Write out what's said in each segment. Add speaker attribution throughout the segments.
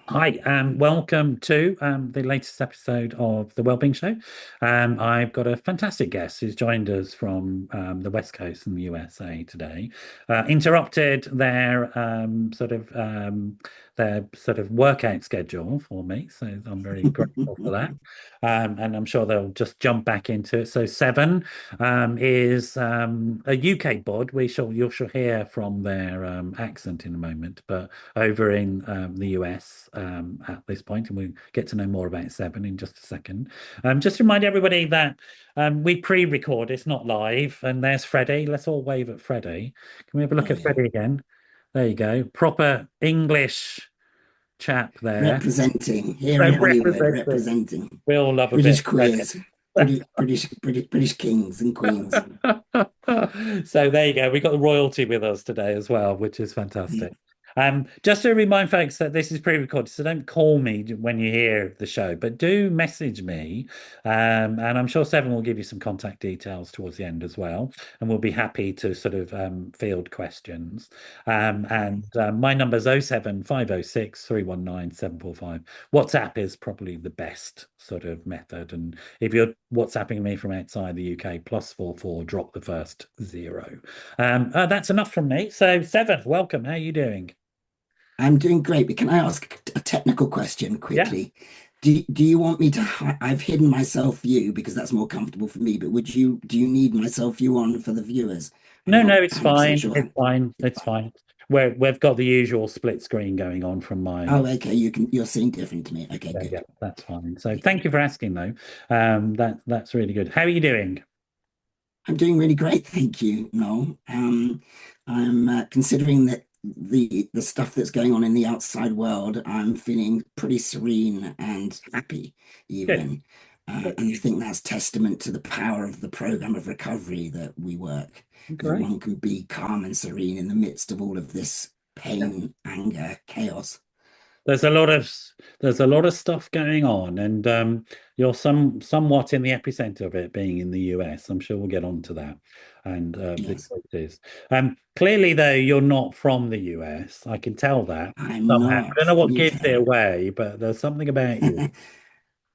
Speaker 1: Hi, and welcome to the latest episode of the Wellbeing Show. I've got a fantastic guest who's joined us from the West Coast in the USA today. Interrupted their sort of workout schedule for me, so I'm very grateful for that. And I'm sure they'll just jump back into it. So Seven is a UK bod. You shall hear from their accent in a moment, but over in the US at this point, and we'll get to know more about Seven in just a second. Just to remind everybody that we pre-record, it's not live, and there's Freddie. Let's all wave at Freddie. Can we have a look
Speaker 2: Oh
Speaker 1: at
Speaker 2: yeah,
Speaker 1: Freddie again? There you go. Proper English chap there.
Speaker 2: representing here in
Speaker 1: So
Speaker 2: Hollywood,
Speaker 1: representing.
Speaker 2: representing
Speaker 1: We all love a bit
Speaker 2: British
Speaker 1: of Freddie.
Speaker 2: queers, British kings and queens.
Speaker 1: So there you go. We got the royalty with us today as well, which is fantastic. Just to remind folks that this is pre-recorded, so don't call me when you hear the show, but do message me, and I'm sure Seven will give you some contact details towards the end as well, and we'll be happy to sort of field questions. And my number's 07506 319 745. WhatsApp is probably the best sort of method, and if you're WhatsApping me from outside the UK, +44, drop the first zero. That's enough from me. So, Seven, welcome. How are you doing?
Speaker 2: I'm doing great, but can I ask a technical question
Speaker 1: Yeah.
Speaker 2: quickly? Do you want me to I've hidden my self view because that's more comfortable for me, but do you need my self view on for the viewers? I'm
Speaker 1: No,
Speaker 2: not
Speaker 1: no, it's
Speaker 2: 100%
Speaker 1: fine.
Speaker 2: sure.
Speaker 1: It's fine.
Speaker 2: It's
Speaker 1: It's
Speaker 2: fine.
Speaker 1: fine. We've got the usual split screen going on from my.
Speaker 2: Oh, okay, you're seeing different to me. Okay,
Speaker 1: Yeah, yeah,
Speaker 2: good.
Speaker 1: that's fine. So, thank you for asking, though. That's really good. How are you doing?
Speaker 2: I'm doing really great, thank you, Noel. I'm considering that the stuff that's going on in the outside world, I'm feeling pretty serene and happy,
Speaker 1: Good.
Speaker 2: even.
Speaker 1: Good.
Speaker 2: And I think that's testament to the power of the program of recovery that we work, that
Speaker 1: Great.
Speaker 2: one can be calm and serene in the midst of all of this
Speaker 1: Yeah.
Speaker 2: pain, anger, chaos.
Speaker 1: There's a lot of there's a lot of stuff going on, and you're somewhat in the epicenter of it, being in the US. I'm sure we'll get on to that and the
Speaker 2: Yes,
Speaker 1: choices. Clearly, though, you're not from the US. I can tell that
Speaker 2: I'm
Speaker 1: somehow. I don't
Speaker 2: not.
Speaker 1: know
Speaker 2: Can
Speaker 1: what
Speaker 2: you
Speaker 1: gives it
Speaker 2: tell?
Speaker 1: away, but there's something about you.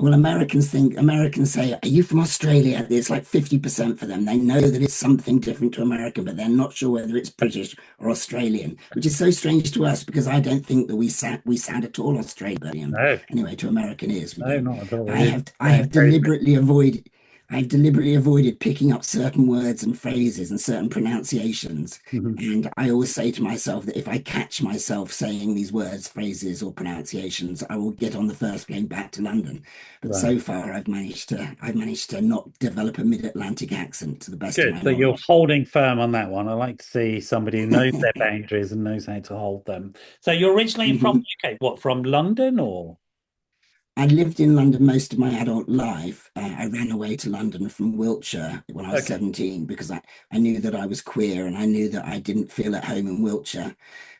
Speaker 2: Well, Americans say, "Are you from Australia?" It's like 50% for them. They know that it's something different to American, but they're not sure whether it's British or Australian, which is so strange to us because I don't think that we sound at all Australian.
Speaker 1: No,
Speaker 2: Anyway, to American ears, we
Speaker 1: no,
Speaker 2: do.
Speaker 1: not at all.
Speaker 2: I
Speaker 1: It is
Speaker 2: have I have
Speaker 1: very
Speaker 2: deliberately avoided I've deliberately avoided picking up certain words and phrases and certain pronunciations.
Speaker 1: Mhm.
Speaker 2: And I always say to myself that if I catch myself saying these words, phrases, or pronunciations, I will get on the first plane back to London. But
Speaker 1: Right.
Speaker 2: so far, I've managed to not develop a mid-Atlantic accent to the best of
Speaker 1: Good.
Speaker 2: my
Speaker 1: So you're
Speaker 2: knowledge.
Speaker 1: holding firm on that one. I like to see somebody who knows their boundaries and knows how to hold them. So you're originally from
Speaker 2: Mhm.
Speaker 1: UK, what, from London or?
Speaker 2: I lived in London most of my adult life. I ran away to London from Wiltshire when I was
Speaker 1: Okay.
Speaker 2: 17 because I knew that I was queer and I knew that I didn't feel at home in Wiltshire.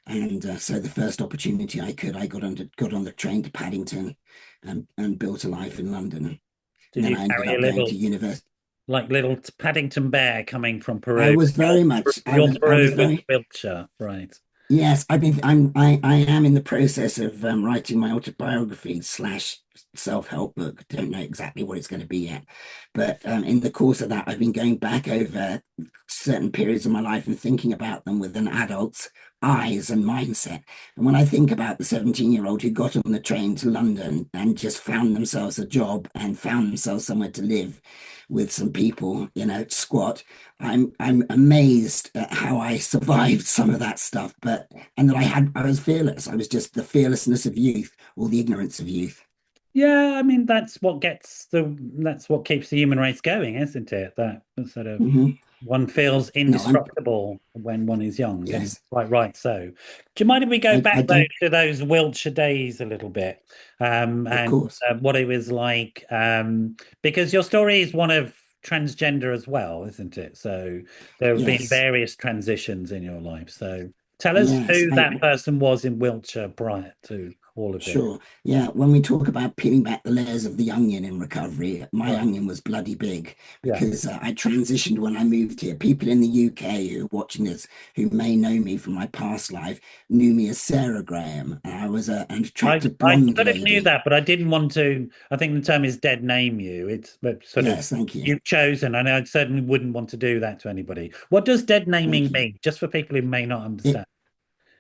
Speaker 2: And so the first opportunity I got on the train to Paddington and built a life in London. And
Speaker 1: Did
Speaker 2: then
Speaker 1: you
Speaker 2: I ended
Speaker 1: carry a
Speaker 2: up going to
Speaker 1: little,
Speaker 2: university.
Speaker 1: like little Paddington Bear coming from
Speaker 2: I
Speaker 1: Peru?
Speaker 2: was very much,
Speaker 1: You're
Speaker 2: I was
Speaker 1: Peru with
Speaker 2: very,
Speaker 1: Wiltshire, right?
Speaker 2: Yes, I am in the process of writing my autobiography slash self-help book. Don't know exactly what it's going to be yet, but in the course of that, I've been going back over certain periods of my life and thinking about them with an adult's eyes and mindset. And when I think about the 17-year-old who got on the train to London and just found themselves a job and found themselves somewhere to live with some people, squat. I'm amazed at how I survived some of that stuff, but and that I was fearless. I was just the fearlessness of youth or the ignorance of youth.
Speaker 1: Yeah, I mean that's what keeps the human race going, isn't it? That sort of
Speaker 2: Hmm.
Speaker 1: one feels
Speaker 2: No, I'm
Speaker 1: indestructible when one is young, and
Speaker 2: yes.
Speaker 1: quite right. So, do you mind if we go
Speaker 2: I
Speaker 1: back though
Speaker 2: don't,
Speaker 1: to those Wiltshire days a little bit,
Speaker 2: of
Speaker 1: and
Speaker 2: course.
Speaker 1: what it was like? Because your story is one of transgender as well, isn't it? So there have been
Speaker 2: Yes.
Speaker 1: various transitions in your life. So tell us
Speaker 2: Yes.
Speaker 1: who that person was in Wiltshire prior to. all of this.
Speaker 2: Sure. Yeah. When we talk about peeling back the layers of the onion in recovery, my
Speaker 1: Right.
Speaker 2: onion was bloody big
Speaker 1: Yeah.
Speaker 2: because I transitioned when I moved here. People in the UK who are watching this, who may know me from my past life, knew me as Sarah Graham. And I was an attractive
Speaker 1: I
Speaker 2: blonde
Speaker 1: sort of knew
Speaker 2: lady.
Speaker 1: that, but I didn't want to. I think the term is dead name you. It's but sort of
Speaker 2: Yes. Thank you.
Speaker 1: you've chosen, and I certainly wouldn't want to do that to anybody. What does dead
Speaker 2: Thank
Speaker 1: naming
Speaker 2: you.
Speaker 1: mean? Just for people who may not
Speaker 2: It,
Speaker 1: understand.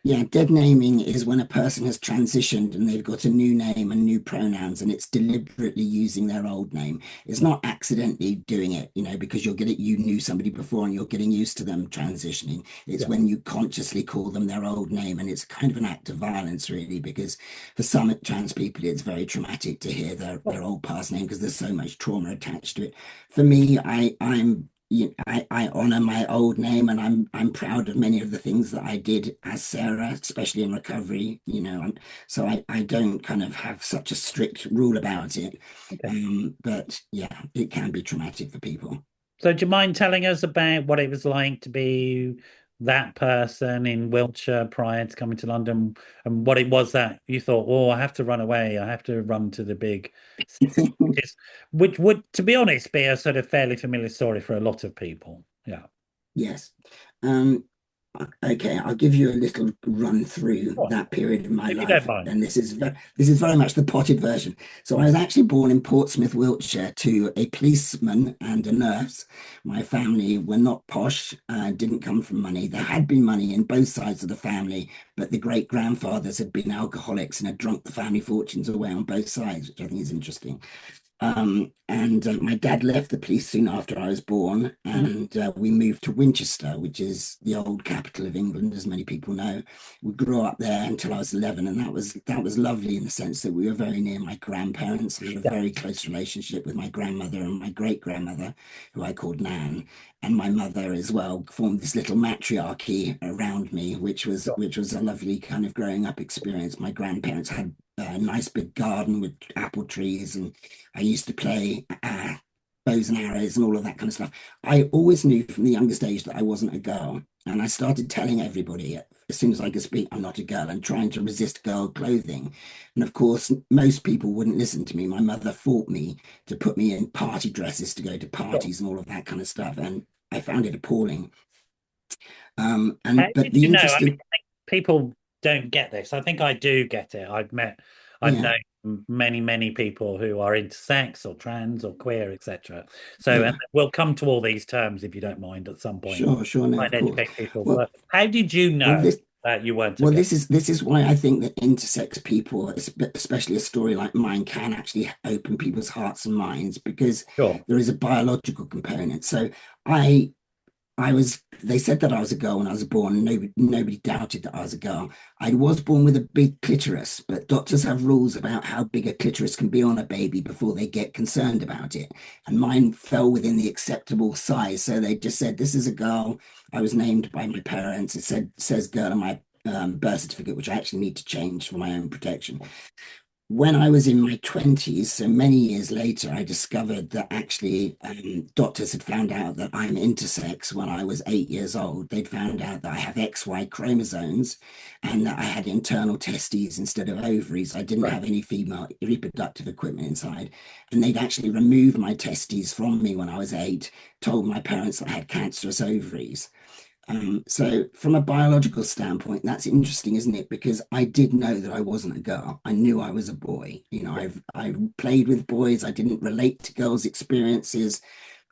Speaker 2: Yeah, dead naming is when a person has transitioned and they've got a new name and new pronouns, and it's deliberately using their old name. It's not accidentally doing it, because you knew somebody before and you're getting used to them transitioning. It's
Speaker 1: Yeah.
Speaker 2: when you consciously call them their old name, and it's kind of an act of violence, really, because for some trans people, it's very traumatic to hear their old past name because there's so much trauma attached to it. For me, I honor my old name, and I'm proud of many of the things that I did as Sarah, especially in recovery, so I don't kind of have such a strict rule about it.
Speaker 1: Okay.
Speaker 2: But yeah, it can be traumatic for people.
Speaker 1: So, do you mind telling us about what it was like to be that person in Wiltshire prior to coming to London, and what it was that you thought, oh, I have to run away, I have to run to the big city, which would, to be honest, be a sort of fairly familiar story for a lot of people. Yeah.
Speaker 2: Yes. Um, okay, I'll give you a little run through
Speaker 1: Sure.
Speaker 2: that period of my
Speaker 1: If you don't
Speaker 2: life,
Speaker 1: mind.
Speaker 2: and this is very much the potted version. So I was actually born in Portsmouth, Wiltshire, to a policeman and a nurse. My family were not posh, didn't come from money. There had been money in both sides of the family, but the great grandfathers had been alcoholics and had drunk the family fortunes away on both sides, which I think is interesting. And my dad left the police soon after I was born,
Speaker 1: Mhm.
Speaker 2: and we moved to Winchester, which is the old capital of England, as many people know. We grew up there until I was 11, and that was lovely in the sense that we were very near my grandparents. We had a
Speaker 1: Yeah.
Speaker 2: very close relationship with my grandmother and my great grandmother, who I called Nan, and my mother as well. Formed this little matriarchy around me, which was
Speaker 1: Sure.
Speaker 2: which was a lovely kind of growing up experience. My grandparents had a nice big garden with apple trees, and I used to play bows and arrows and all of that kind of stuff. I always knew from the youngest age that I wasn't a girl. And I started telling everybody as soon as I could speak, I'm not a girl, and trying to resist girl clothing. And of course, most people wouldn't listen to me. My mother fought me to put me in party dresses to go to
Speaker 1: Sure.
Speaker 2: parties and all of that kind of stuff. And I found it appalling.
Speaker 1: How
Speaker 2: But
Speaker 1: did
Speaker 2: the
Speaker 1: you know? I mean,
Speaker 2: interesting,
Speaker 1: I think people don't get this. I think I do get it. I've
Speaker 2: yeah,
Speaker 1: known many people who are intersex or trans or queer, etc. So, and
Speaker 2: yeah,
Speaker 1: we'll come to all these terms if you don't mind at some point.
Speaker 2: sure, sure, no,
Speaker 1: Try
Speaker 2: of
Speaker 1: and
Speaker 2: course.
Speaker 1: educate people.
Speaker 2: Well,
Speaker 1: But how did you
Speaker 2: well,
Speaker 1: know
Speaker 2: this
Speaker 1: that you weren't a
Speaker 2: Well,
Speaker 1: girl?
Speaker 2: this is why I think that intersex people, especially a story like mine, can actually open people's hearts and minds because
Speaker 1: Sure.
Speaker 2: there is a biological component. So they said that I was a girl when I was born. Nobody doubted that I was a girl. I was born with a big clitoris, but doctors have rules about how big a clitoris can be on a baby before they get concerned about it. And mine fell within the acceptable size. So they just said, this is a girl. I was named by my parents. Says girl on my birth certificate, which I actually need to change for my own protection. When I was in my 20s, so many years later, I discovered that actually doctors had found out that I'm intersex when I was 8 years old. They'd found out that I have XY chromosomes and that I had internal testes instead of ovaries. I didn't
Speaker 1: Right.
Speaker 2: have any female reproductive equipment inside. And they'd actually removed my testes from me when I was 8, told my parents that I had cancerous ovaries. So from a biological standpoint, that's interesting, isn't it? Because I did know that I wasn't a girl. I knew I was a boy. I played with boys. I didn't relate to girls' experiences.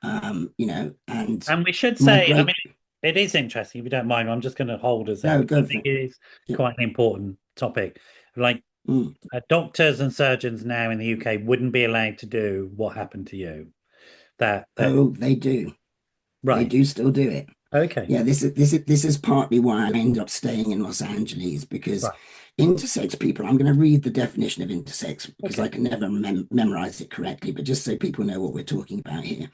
Speaker 2: And
Speaker 1: And we should
Speaker 2: my
Speaker 1: say, I
Speaker 2: great
Speaker 1: mean, it is interesting. If you don't mind, I'm just going to hold us there
Speaker 2: no,
Speaker 1: because I
Speaker 2: go for
Speaker 1: think
Speaker 2: it.
Speaker 1: it is
Speaker 2: Yeah.
Speaker 1: quite an important topic. Like
Speaker 2: Mm.
Speaker 1: doctors and surgeons now in the UK wouldn't be allowed to do what happened to you. That
Speaker 2: Oh, they do. They
Speaker 1: right.
Speaker 2: do still do it.
Speaker 1: Okay.
Speaker 2: Yeah, this is partly why I ended up staying in Los Angeles because
Speaker 1: Right.
Speaker 2: intersex people, I'm going to read the definition of intersex because I
Speaker 1: Okay.
Speaker 2: can never memorize it correctly, but just so people know what we're talking about here.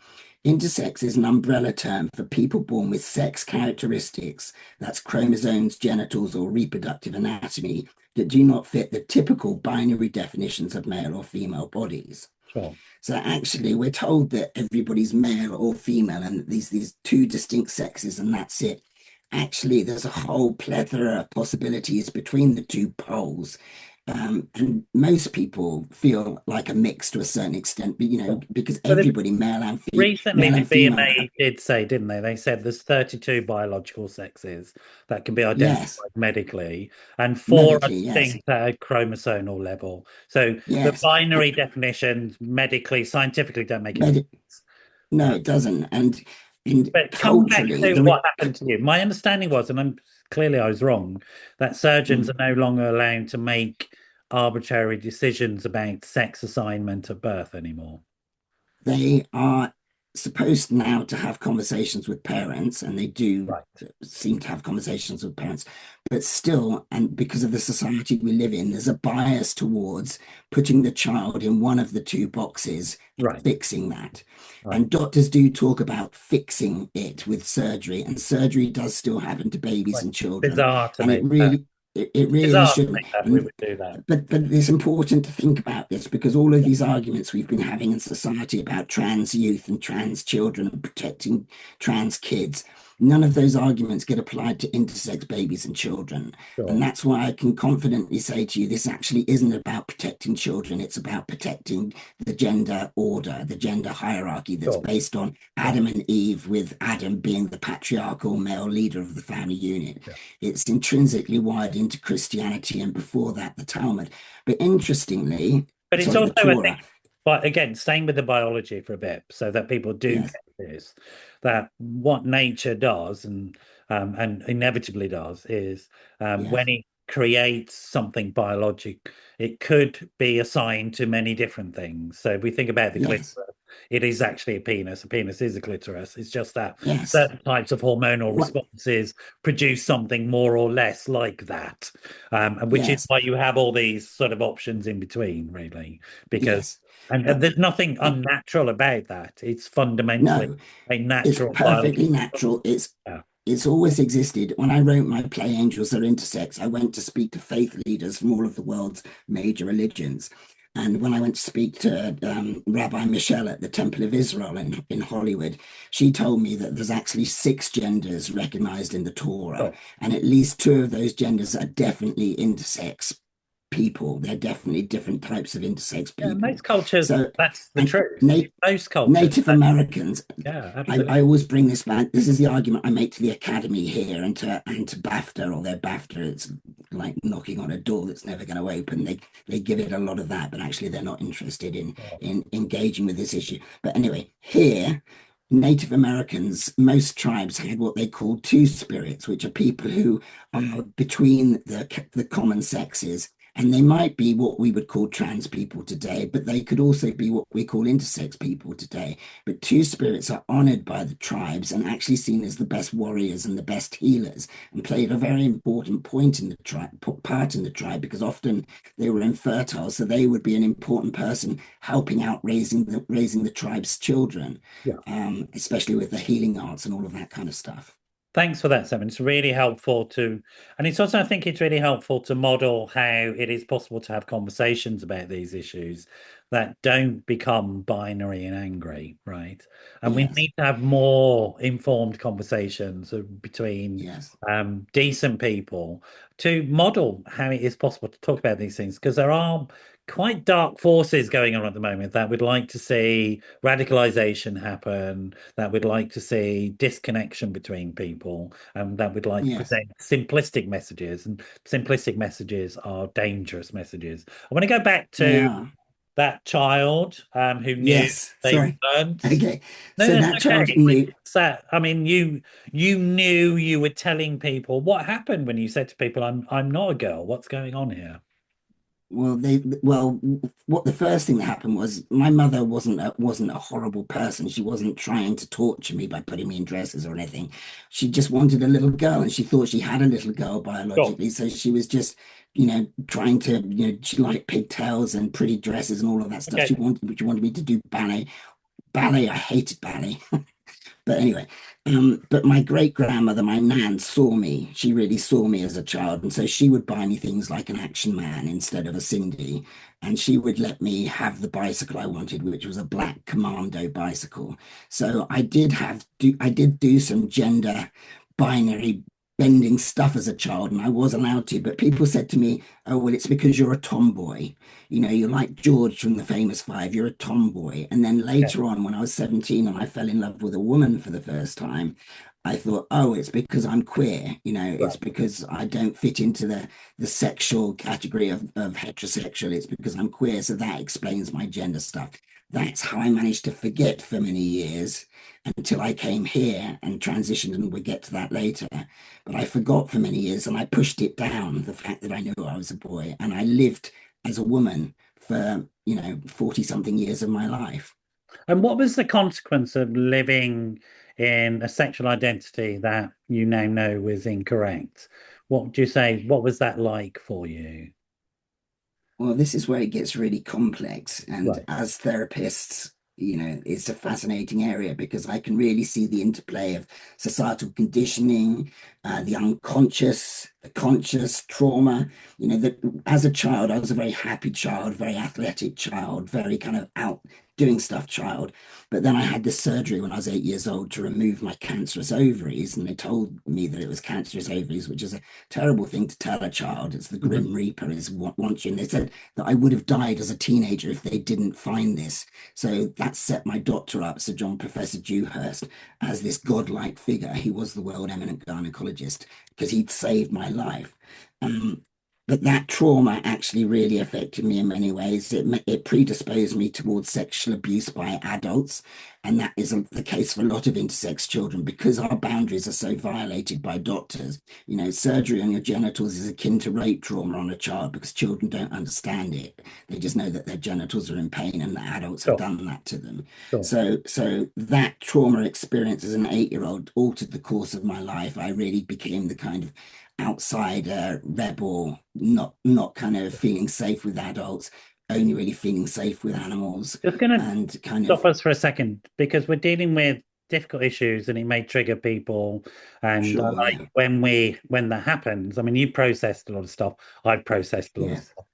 Speaker 2: Intersex is an umbrella term for people born with sex characteristics, that's chromosomes, genitals, or reproductive anatomy, that do not fit the typical binary definitions of male or female bodies.
Speaker 1: Sure.
Speaker 2: So actually, we're told that everybody's male or female, and these two distinct sexes, and that's it. Actually, there's a whole plethora of possibilities between the two poles, And most people feel like a mix to a certain extent, but because
Speaker 1: But
Speaker 2: everybody,
Speaker 1: recently,
Speaker 2: male
Speaker 1: the
Speaker 2: and female,
Speaker 1: BMA did say, didn't they? They said there's 32 biological sexes that can be
Speaker 2: yes,
Speaker 1: identified medically, and four are
Speaker 2: medically, yes,
Speaker 1: distinct at a chromosomal level. So the
Speaker 2: yes.
Speaker 1: binary definitions, medically, scientifically, don't make any
Speaker 2: Med
Speaker 1: sense.
Speaker 2: no,
Speaker 1: Uh,
Speaker 2: it doesn't. And
Speaker 1: but come back
Speaker 2: culturally,
Speaker 1: to what happened to you. My understanding was, and clearly I was wrong, that surgeons are no longer allowed to make arbitrary decisions about sex assignment at birth anymore.
Speaker 2: they are supposed now to have conversations with parents, and they do
Speaker 1: Right.
Speaker 2: seem to have conversations with parents, but still, and because of the society we live in, there's a bias towards putting the child in one of the two boxes and
Speaker 1: Right.
Speaker 2: fixing that.
Speaker 1: Right.
Speaker 2: And doctors do talk about fixing it with surgery, and surgery does still happen to babies
Speaker 1: Like,
Speaker 2: and children,
Speaker 1: bizarre to
Speaker 2: and
Speaker 1: me.
Speaker 2: it
Speaker 1: It's
Speaker 2: really
Speaker 1: bizarre to
Speaker 2: shouldn't.
Speaker 1: think that we
Speaker 2: And
Speaker 1: would do that.
Speaker 2: but it's important to think about this because all of these arguments we've been having in society about trans youth and trans children and protecting trans kids, none of those arguments get applied to intersex babies and children. And
Speaker 1: Sure.
Speaker 2: that's why I can confidently say to you, this actually isn't about protecting children. It's about protecting the gender order, the gender hierarchy that's
Speaker 1: Sure.
Speaker 2: based on
Speaker 1: Yeah.
Speaker 2: Adam and Eve, with Adam being the patriarchal male leader of the family unit.
Speaker 1: Yeah.
Speaker 2: It's intrinsically wired into Christianity, and before that, the Talmud. But interestingly,
Speaker 1: But it's
Speaker 2: sorry, the
Speaker 1: also, I
Speaker 2: Torah.
Speaker 1: think, but again, staying with the biology for a bit, so that people do
Speaker 2: Yes,
Speaker 1: get this, that what nature does and inevitably does is when
Speaker 2: yes,
Speaker 1: it creates something biologic, it could be assigned to many different things. So if we think about the clitoris,
Speaker 2: yes,
Speaker 1: it is actually a penis. A penis is a clitoris. It's just that
Speaker 2: yes,
Speaker 1: certain types of hormonal
Speaker 2: what,
Speaker 1: responses produce something more or less like that, and which is
Speaker 2: yes,
Speaker 1: why you have all these sort of options in between, really, because
Speaker 2: yes.
Speaker 1: and
Speaker 2: But
Speaker 1: there's nothing
Speaker 2: it,
Speaker 1: unnatural about that. It's fundamentally
Speaker 2: no,
Speaker 1: a
Speaker 2: it's
Speaker 1: natural biological.
Speaker 2: perfectly natural.
Speaker 1: Yeah.
Speaker 2: It's always existed. When I wrote my play Angels Are Intersex, I went to speak to faith leaders from all of the world's major religions. And when I went to speak to Rabbi Michelle at the Temple of Israel in Hollywood, she told me that there's actually 6 genders recognized in the Torah,
Speaker 1: So,
Speaker 2: and at least 2 of those genders are definitely intersex people. They're definitely different types of intersex
Speaker 1: yeah,
Speaker 2: people.
Speaker 1: most cultures,
Speaker 2: So,
Speaker 1: that's the
Speaker 2: and
Speaker 1: truth.
Speaker 2: na
Speaker 1: Most cultures,
Speaker 2: Native Americans,
Speaker 1: yeah,
Speaker 2: I
Speaker 1: absolutely.
Speaker 2: always bring this back. This is the argument I make to the Academy here and to BAFTA or their BAFTA. It's like knocking on a door that's never going to open. They give it a lot of that, but actually they're not interested in engaging with this issue. But anyway, here, Native Americans, most tribes had what they call two spirits, which are people who are between the common sexes, and they might be what we would call trans people today, but they could also be what we call intersex people today. But two spirits are honored by the tribes and actually seen as the best warriors and the best healers, and played a very important point in the tribe, part in the tribe, because often they were infertile, so they would be an important person helping out raising the tribe's children,
Speaker 1: Yeah.
Speaker 2: especially with the healing arts and all of that kind of stuff.
Speaker 1: Thanks for that, Simon. It's really helpful to, and it's also, I think it's really helpful to model how it is possible to have conversations about these issues that don't become binary and angry, right? And we
Speaker 2: Yes,
Speaker 1: need to have more informed conversations between
Speaker 2: yes,
Speaker 1: decent people to model how it is possible to talk about these things, because there are quite dark forces going on at the moment that would like to see radicalization happen, that would like to see disconnection between people, and that would like to
Speaker 2: yes,
Speaker 1: present simplistic messages. And simplistic messages are dangerous messages. I want to go back
Speaker 2: they
Speaker 1: to
Speaker 2: are.
Speaker 1: that child who knew
Speaker 2: Yes,
Speaker 1: they
Speaker 2: sorry.
Speaker 1: weren't.
Speaker 2: Okay,
Speaker 1: No,
Speaker 2: so
Speaker 1: that's
Speaker 2: that child
Speaker 1: okay.
Speaker 2: knew.
Speaker 1: I mean, you knew you were telling people what happened when you said to people, I'm not a girl. What's going on here?"
Speaker 2: Well, what the first thing that happened was my mother wasn't a horrible person. She wasn't trying to torture me by putting me in dresses or anything. She just wanted a little girl, and she thought she had a little girl
Speaker 1: Sure.
Speaker 2: biologically. So she was just, trying to, she liked pigtails and pretty dresses and all of that stuff.
Speaker 1: Okay.
Speaker 2: She wanted me to do ballet. Ballet, I hated ballet. But anyway, but my great grandmother, my nan, saw me. She really saw me as a child. And so she would buy me things like an Action Man instead of a Cindy. And she would let me have the bicycle I wanted, which was a black Commando bicycle. So I did do some gender binary bending stuff as a child, and I was allowed to. But people said to me, "Oh, well, it's because you're a tomboy. You know, you're like George from the Famous Five. You're a tomboy." And then
Speaker 1: Yeah,
Speaker 2: later on, when I was 17 and I fell in love with a woman for the first time, I thought, "Oh, it's because I'm queer. You know, it's
Speaker 1: right.
Speaker 2: because I don't fit into the sexual category of heterosexual. It's because I'm queer. So that explains my gender stuff." That's how I managed to forget for many years until I came here and transitioned, and we'll get to that later. But I forgot for many years and I pushed it down, the fact that I knew I was a boy, and I lived as a woman for, 40 something years of my life.
Speaker 1: And what was the consequence of living in a sexual identity that you now know was incorrect? What would you say? What was that like for you?
Speaker 2: Well, this is where it gets really complex. And
Speaker 1: Right.
Speaker 2: as therapists, it's a fascinating area because I can really see the interplay of societal conditioning, the unconscious, the conscious trauma. That as a child, I was a very happy child, very athletic child, very kind of out doing stuff child. But then I had this surgery when I was 8 years old to remove my cancerous ovaries. And they told me that it was cancerous ovaries, which is a terrible thing to tell a child. It's the
Speaker 1: Mhm.
Speaker 2: Grim Reaper is what wants you. And they said that I would have died as a teenager if they didn't find this. So that set my doctor up, Sir John Professor Dewhurst, as this godlike figure. He was the world eminent gynecologist because he'd saved my life. Um, but that trauma actually really affected me in many ways. It predisposed me towards sexual abuse by adults. And that isn't the case for a lot of intersex children because our boundaries are so violated by doctors. Surgery on your genitals is akin to rape trauma on a child because children don't understand it. They just know that their genitals are in pain and the adults have
Speaker 1: Sure,
Speaker 2: done that to them.
Speaker 1: sure.
Speaker 2: So that trauma experience as an 8-year-old altered the course of my life. I really became the kind of outsider, rebel, not kind of feeling safe with adults, only really feeling safe with animals,
Speaker 1: Just going to
Speaker 2: and kind
Speaker 1: stop
Speaker 2: of,
Speaker 1: us for a second because we're dealing with difficult issues and it may trigger people. And I
Speaker 2: sure,
Speaker 1: like
Speaker 2: yeah,
Speaker 1: when that happens. I mean, you processed a lot of stuff. I've processed a lot of
Speaker 2: yeah,
Speaker 1: stuff.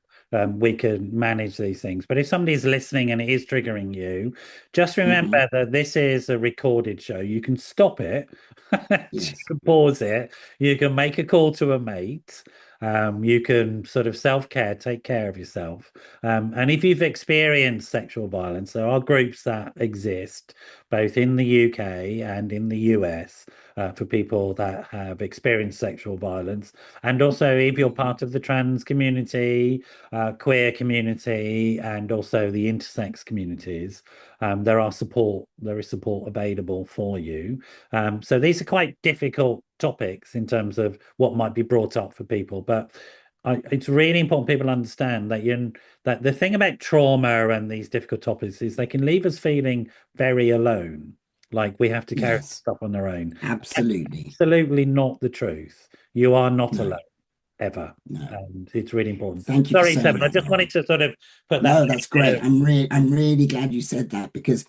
Speaker 1: We can manage these things. But if somebody's listening and it is triggering you, just
Speaker 2: hmm,
Speaker 1: remember that this is a recorded show. You can stop it, you
Speaker 2: yes,
Speaker 1: can pause it, you can make a call to a mate. You can sort of self-care, take care of yourself. And if you've experienced sexual violence, there are groups that exist both in the UK and in the US for people that have experienced sexual violence. And also, if you're part of the trans community, queer community, and also the intersex communities, there is support available for you. So these are quite difficult topics in terms of what might be brought up for people, but it's really important people understand that the thing about trauma and these difficult topics is they can leave us feeling very alone, like we have to carry
Speaker 2: yes,
Speaker 1: stuff on our own. That's
Speaker 2: absolutely.
Speaker 1: absolutely not the truth. You are not
Speaker 2: No,
Speaker 1: alone ever,
Speaker 2: no.
Speaker 1: and it's really important.
Speaker 2: Thank you for
Speaker 1: Sorry,
Speaker 2: saying
Speaker 1: Seven, I
Speaker 2: that,
Speaker 1: just
Speaker 2: Rob.
Speaker 1: wanted to sort of put that
Speaker 2: No, that's
Speaker 1: there.
Speaker 2: great. I'm really glad you said that because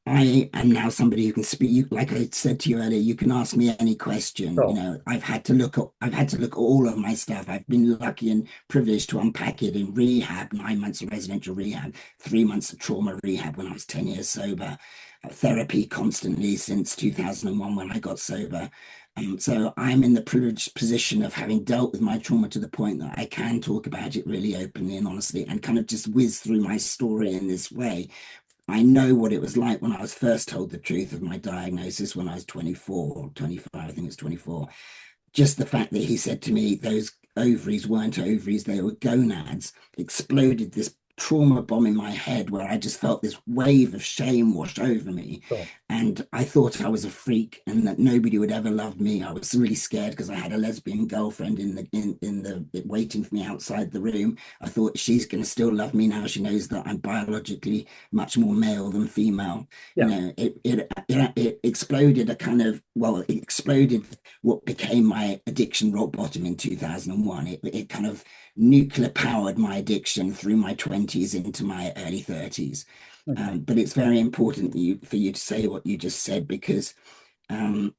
Speaker 2: I am now somebody who can speak. Like I said to you earlier, you can ask me any question.
Speaker 1: Sure.
Speaker 2: I've had to look at all of my stuff. I've been lucky and privileged to unpack it in rehab, 9 months of residential rehab, 3 months of trauma rehab when I was 10 years sober, therapy constantly since 2001 when I got sober. So I'm in the privileged position of having dealt with my trauma to the point that I can talk about it really openly and honestly and kind of just whiz through my
Speaker 1: Yeah.
Speaker 2: story in this way. I know what it was like when I was first told the truth of my diagnosis when I was 24, 25, I think it's 24. Just the fact that he said to me, those ovaries weren't ovaries, they were gonads, exploded this trauma bomb in my head where I just felt this wave of shame wash over me.
Speaker 1: Sure.
Speaker 2: And I thought I was a freak and that nobody would ever love me. I was really scared because I had a lesbian girlfriend in the waiting for me outside the room. I thought she's going to still love me now. She knows that I'm biologically much more male than female.
Speaker 1: Yeah.
Speaker 2: It exploded a kind of, well, it exploded what became my addiction rock bottom in 2001. It kind of nuclear powered my addiction through my 20s into my early 30s.
Speaker 1: Okay.
Speaker 2: But it's very important for you to say what you just said because um,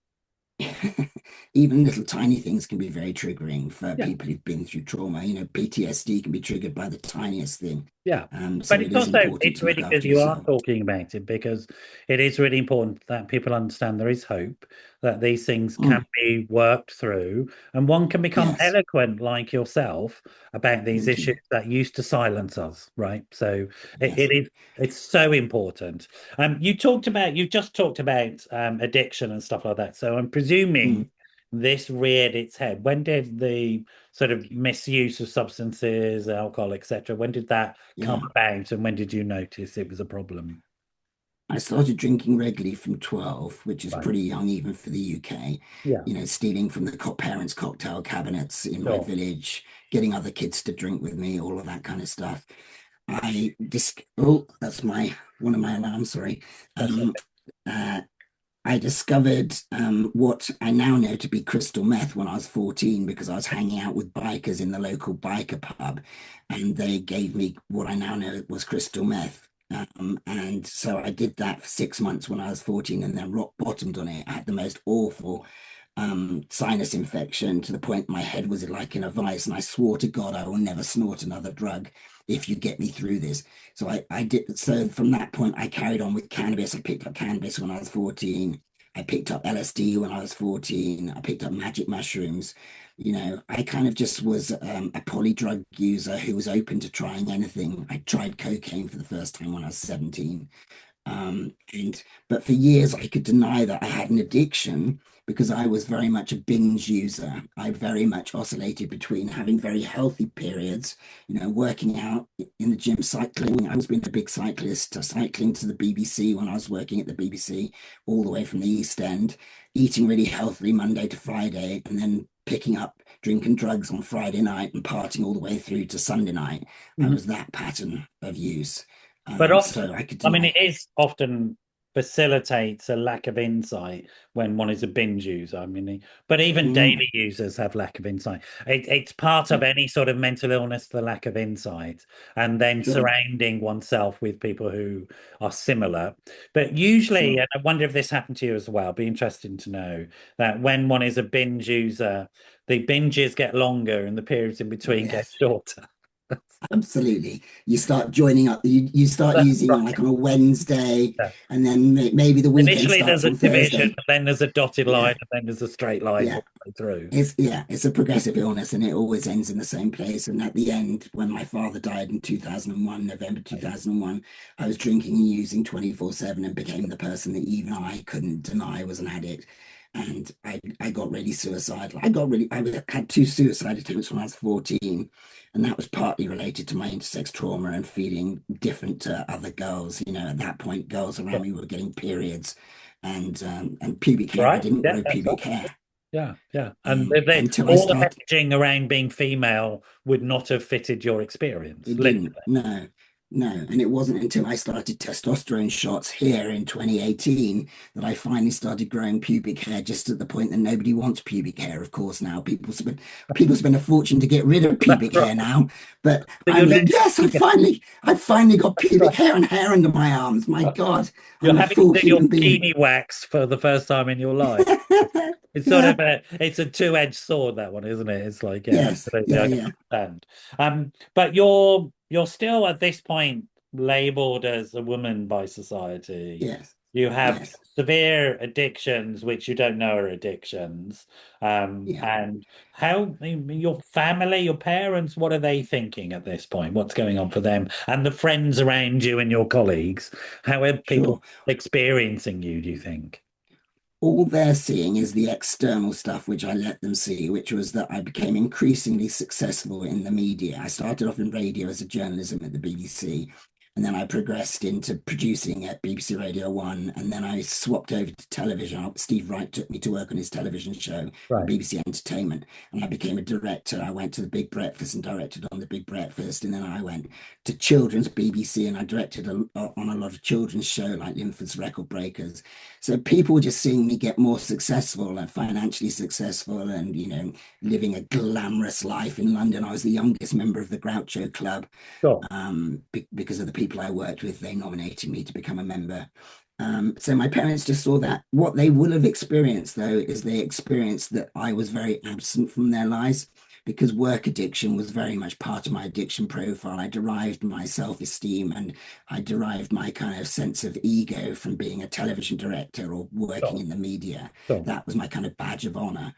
Speaker 2: even little tiny things can be very triggering for
Speaker 1: Yeah.
Speaker 2: people who've been through trauma. PTSD can be triggered by the tiniest thing.
Speaker 1: Yeah.
Speaker 2: So
Speaker 1: But
Speaker 2: it
Speaker 1: it's
Speaker 2: is
Speaker 1: also
Speaker 2: important
Speaker 1: it's
Speaker 2: to look
Speaker 1: really good
Speaker 2: after
Speaker 1: you are
Speaker 2: yourself.
Speaker 1: talking about it because it is really important that people understand there is hope. that these things can
Speaker 2: Mm,
Speaker 1: be worked through, and one can become
Speaker 2: yes,
Speaker 1: eloquent like yourself about these
Speaker 2: thank
Speaker 1: issues
Speaker 2: you.
Speaker 1: that used to silence us, right? So
Speaker 2: Yes.
Speaker 1: it is it's so important. You just talked about addiction and stuff like that. So I'm presuming
Speaker 2: Mm,
Speaker 1: this reared its head. When did the sort of misuse of substances, alcohol, etc., when did that come
Speaker 2: yeah.
Speaker 1: about, and when did you notice it was a problem?
Speaker 2: I started drinking regularly from 12, which is
Speaker 1: Right.
Speaker 2: pretty young even for the UK.
Speaker 1: Yeah.
Speaker 2: You know, stealing from the parents' cocktail cabinets in my
Speaker 1: Sure.
Speaker 2: village, getting other kids to drink with me, all of that kind of stuff. I just, oh, that's my one of my alarms, sorry.
Speaker 1: That's
Speaker 2: Um,
Speaker 1: okay.
Speaker 2: uh, I discovered what I now know to be crystal meth when I was 14 because I was hanging out with bikers in the local biker pub and they gave me what I now know was crystal meth. And so I did that for 6 months when I was 14 and then rock bottomed on it. I had the most awful sinus infection to the point my head was like in a vice. And I swore to God, I will never snort another drug if you get me through this. So I did. So from that point, I carried on with cannabis. I picked up cannabis when I was 14. I picked up LSD when I was 14. I picked up magic mushrooms. You know, I kind of just was a poly drug user who was open to trying anything. I tried cocaine for the first time when I was 17. And but for years I could deny that I had an addiction because I was very much a binge user. I very much oscillated between having very healthy periods, you know, working out in the gym, cycling. I was being a big cyclist, cycling to the BBC when I was working at the BBC, all the way from the East End, eating really healthily Monday to Friday, and then picking up drinking drugs on Friday night and partying all the way through to Sunday night. I
Speaker 1: Mhm.
Speaker 2: was that pattern of use.
Speaker 1: But often,
Speaker 2: So I could
Speaker 1: I mean,
Speaker 2: deny.
Speaker 1: it is often facilitates a lack of insight when one is a binge user. I mean, but even
Speaker 2: Mm,
Speaker 1: daily users have lack of insight. It's part of
Speaker 2: yeah,
Speaker 1: any sort of mental illness, the lack of insight, and then
Speaker 2: sure,
Speaker 1: surrounding oneself with people who are similar. But usually,
Speaker 2: sure.
Speaker 1: and I wonder if this happened to you as well, be interesting to know that when one is a binge user, the binges get longer and the periods in
Speaker 2: Oh,
Speaker 1: between get
Speaker 2: yes,
Speaker 1: shorter.
Speaker 2: absolutely. You start joining up, you start
Speaker 1: That's
Speaker 2: using
Speaker 1: right.
Speaker 2: like on a Wednesday,
Speaker 1: Yeah.
Speaker 2: and then maybe the weekend
Speaker 1: Initially,
Speaker 2: starts
Speaker 1: there's a
Speaker 2: on
Speaker 1: division,
Speaker 2: Thursday.
Speaker 1: and then there's a dotted line,
Speaker 2: Yeah,
Speaker 1: and then there's a straight line
Speaker 2: yeah.
Speaker 1: all the way through.
Speaker 2: It's a progressive illness and it always ends in the same place. And at the end, when my father died in 2001, November
Speaker 1: Right.
Speaker 2: 2001, I was drinking and using 24/7 and became the person that even I couldn't deny was an addict. And I got really suicidal. I had two suicide attempts when I was 14. And that was partly related to my intersex trauma and feeling different to other girls. You know, at that point, girls
Speaker 1: Yeah.
Speaker 2: around me were getting periods and pubic hair. I
Speaker 1: Right?
Speaker 2: didn't
Speaker 1: Yeah,
Speaker 2: grow
Speaker 1: that's right.
Speaker 2: pubic hair
Speaker 1: Yeah, yeah. And they,
Speaker 2: until I
Speaker 1: all the
Speaker 2: started.
Speaker 1: messaging around being female would not have fitted your experience,
Speaker 2: It
Speaker 1: literally.
Speaker 2: didn't. No, no. And it wasn't until I started testosterone shots here in 2018 that I finally started growing pubic hair, just at the point that nobody wants pubic hair, of course, now. People spend a fortune to get rid of
Speaker 1: That's
Speaker 2: pubic
Speaker 1: right.
Speaker 2: hair now. But
Speaker 1: So
Speaker 2: I
Speaker 1: you're
Speaker 2: mean,
Speaker 1: now,
Speaker 2: yes, I finally got
Speaker 1: that's
Speaker 2: pubic
Speaker 1: right.
Speaker 2: hair and hair under my arms. My God,
Speaker 1: You're
Speaker 2: I'm a
Speaker 1: having to
Speaker 2: full
Speaker 1: do your
Speaker 2: human being.
Speaker 1: bikini wax for the first time in your life. It's sort
Speaker 2: Yeah.
Speaker 1: of it's a two-edged sword, that one, isn't it? It's like, yeah,
Speaker 2: Yes.
Speaker 1: absolutely,
Speaker 2: Yeah,
Speaker 1: I can
Speaker 2: yeah.
Speaker 1: understand. But you're still at this point labeled as a woman by society.
Speaker 2: Yes.
Speaker 1: You have
Speaker 2: Yes.
Speaker 1: severe addictions, which you don't know are addictions.
Speaker 2: Yeah.
Speaker 1: And how I mean, your family, your parents, what are they thinking at this point? What's going on for them? And the friends around you and your colleagues, how are people
Speaker 2: Sure.
Speaker 1: experiencing you, do you think?
Speaker 2: All they're seeing is the external stuff, which I let them see, which was that I became increasingly successful in the media. I started off in radio as a journalism at the BBC, and then I progressed into producing at BBC Radio 1, and then I swapped over to television. Steve Wright took me to work on his television show for
Speaker 1: Right.
Speaker 2: BBC Entertainment, and I became a director. I went to the Big Breakfast and directed on the Big Breakfast, and then I went to children's BBC and I directed on a lot of children's show like Linford's Record Breakers. So people were just seeing me get more successful and financially successful and, you know, living a glamorous life in London. I was the youngest member of the Groucho Club.
Speaker 1: Sure.
Speaker 2: Because of the people I worked with, they nominated me to become a member. So my parents just saw that. What they will have experienced, though, is they experienced that I was very absent from their lives because work addiction was very much part of my addiction profile. I derived my self-esteem and I derived my kind of sense of ego from being a television director or working
Speaker 1: Sure,
Speaker 2: in the media.
Speaker 1: sure.
Speaker 2: That was my kind of badge of honor.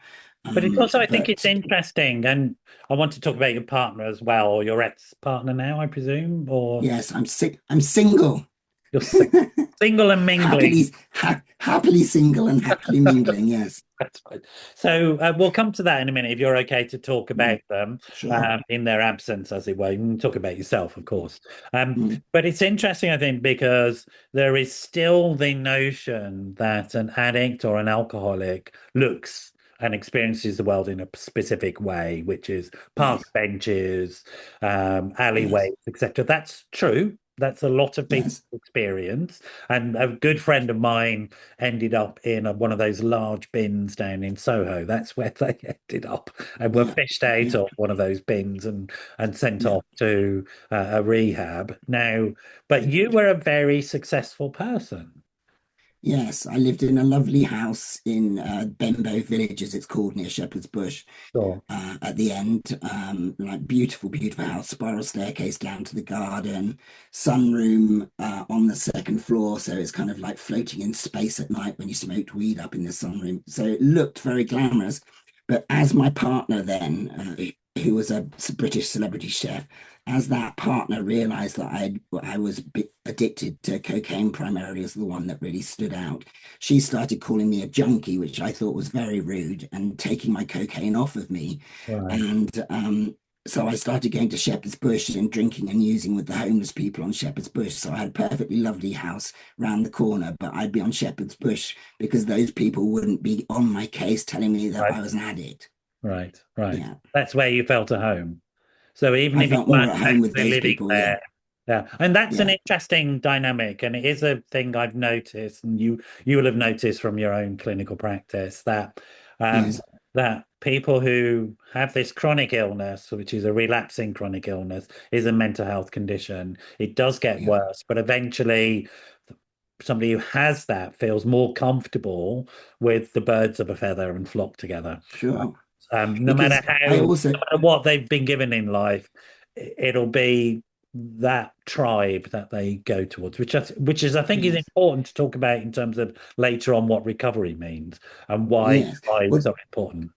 Speaker 1: But it's also, I think it's
Speaker 2: But
Speaker 1: interesting, and I want to talk about your partner as well, or your ex-partner now, I presume, or
Speaker 2: yes, I'm sick. I'm single.
Speaker 1: you're single and mingling.
Speaker 2: Happily single and happily mingling. Yes.
Speaker 1: That's right. So we'll come to that in a minute if you're okay to talk
Speaker 2: Mm,
Speaker 1: about them
Speaker 2: sure.
Speaker 1: in their absence, as it were. You can talk about yourself, of course.
Speaker 2: Mm,
Speaker 1: But it's interesting, I think, because there is still the notion that an addict or an alcoholic looks and experiences the world in a specific way, which is park
Speaker 2: yes.
Speaker 1: benches,
Speaker 2: Yes.
Speaker 1: alleyways, etc. That's true. That's a lot of people's
Speaker 2: Yes.
Speaker 1: experience. And a good friend of mine ended up in one of those large bins down in Soho. That's where they ended up and were
Speaker 2: Yeah.
Speaker 1: fished out
Speaker 2: Yeah.
Speaker 1: of one of those bins and sent
Speaker 2: Yeah.
Speaker 1: off to a rehab. Now, but you were a very successful person.
Speaker 2: Yes, I lived in a lovely house in Benbow Village, as it's called, near Shepherd's Bush.
Speaker 1: Sure.
Speaker 2: At the end, like beautiful, beautiful house, spiral staircase down to the garden, sunroom on the second floor, so it's kind of like floating in space at night when you smoked weed up in the sunroom. So it looked very glamorous. But as my partner then, who was a British celebrity chef, as that partner realized that I was addicted to cocaine primarily as the one that really stood out, she started calling me a junkie, which I thought was very rude, and taking my cocaine off of me.
Speaker 1: Right.
Speaker 2: And so I started going to Shepherd's Bush and drinking and using with the homeless people on Shepherd's Bush. So I had a perfectly lovely house round the corner, but I'd be on Shepherd's Bush because those people wouldn't be on my case telling me that
Speaker 1: Right.
Speaker 2: I was an addict.
Speaker 1: Right. Right.
Speaker 2: Yeah.
Speaker 1: That's where you felt at home. So even
Speaker 2: I
Speaker 1: if you
Speaker 2: felt more
Speaker 1: weren't
Speaker 2: at home with
Speaker 1: actually
Speaker 2: those
Speaker 1: living
Speaker 2: people. Yeah.
Speaker 1: there, yeah, and that's an
Speaker 2: Yeah.
Speaker 1: interesting dynamic, and it is a thing I've noticed, and you will have noticed from your own clinical practice that um,
Speaker 2: Yes.
Speaker 1: that people who have this chronic illness, which is a relapsing chronic illness, is a mental health condition. It does get
Speaker 2: Yeah.
Speaker 1: worse, but eventually somebody who has that feels more comfortable with the birds of a feather and flock together.
Speaker 2: Sure.
Speaker 1: No matter
Speaker 2: Because I
Speaker 1: no
Speaker 2: also,
Speaker 1: matter what they've been given in life, it'll be that tribe that they go towards, which is I think is
Speaker 2: yes.
Speaker 1: important to talk about in terms of later on what recovery means and why
Speaker 2: Yes.
Speaker 1: tribes
Speaker 2: Well,
Speaker 1: are important.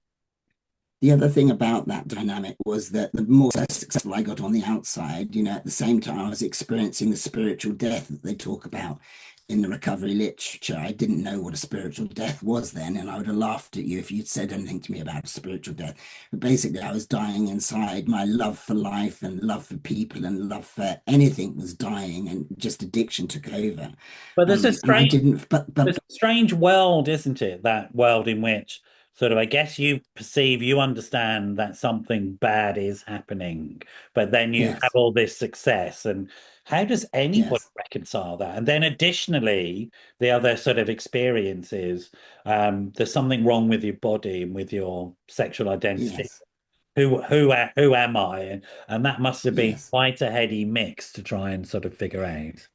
Speaker 2: the other thing about that dynamic was that the more successful I got on the outside, at the same time I was experiencing the spiritual death that they talk about in the recovery literature. I didn't know what a spiritual death was then, and I would have laughed at you if you'd said anything to me about a spiritual death. But basically, I was dying inside. My love for life and love for people and love for anything was dying, and just addiction took over.
Speaker 1: But there's a
Speaker 2: And I
Speaker 1: strange
Speaker 2: didn't,
Speaker 1: There's
Speaker 2: but
Speaker 1: a strange world, isn't it? That world in which sort of, I guess you understand that something bad is happening, but then you have
Speaker 2: yes,
Speaker 1: all this success. And how does anybody
Speaker 2: yes,
Speaker 1: reconcile that? And then additionally, the other sort of experience is there's something wrong with your body and with your sexual identity.
Speaker 2: yes,
Speaker 1: Who am I? And that must have been
Speaker 2: yes.
Speaker 1: quite a heady mix to try and sort of figure out.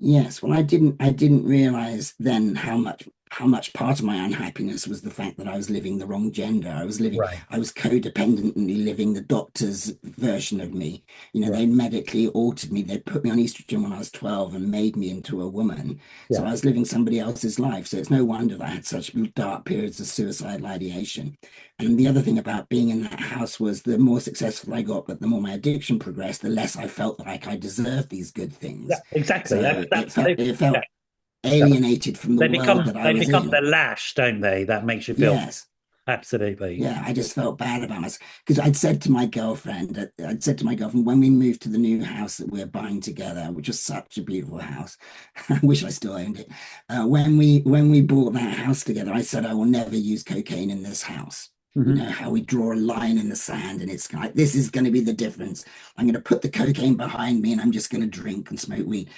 Speaker 2: Yes, well, I didn't realize then how much part of my unhappiness was the fact that I was living the wrong gender.
Speaker 1: Right,
Speaker 2: I was codependently living the doctor's version of me.
Speaker 1: right.
Speaker 2: They medically altered me. They put me on estrogen when I was 12 and made me into a woman. So
Speaker 1: Yeah.
Speaker 2: I was living somebody else's life. So it's no wonder that I had such dark periods of suicidal ideation. And the other thing about being in that house was the more successful I got, but the more my addiction progressed, the less I felt like I deserved these good
Speaker 1: Yeah,
Speaker 2: things.
Speaker 1: exactly.
Speaker 2: So it felt
Speaker 1: They,
Speaker 2: it
Speaker 1: yeah,
Speaker 2: felt
Speaker 1: yeah.
Speaker 2: alienated from the world that I
Speaker 1: They
Speaker 2: was
Speaker 1: become the
Speaker 2: in.
Speaker 1: lash, don't they? That makes you feel
Speaker 2: Yes.
Speaker 1: absolutely
Speaker 2: Yeah, I just felt bad about myself because I'd said to my girlfriend when we moved to the new house that we're buying together, which was such a beautiful house. I wish I still owned it. When we bought that house together, I said I will never use cocaine in this house.
Speaker 1: Mhm.
Speaker 2: How we draw a line in the sand, and it's like this is going to be the difference. I'm going to put the cocaine behind me, and I'm just going to drink and smoke weed.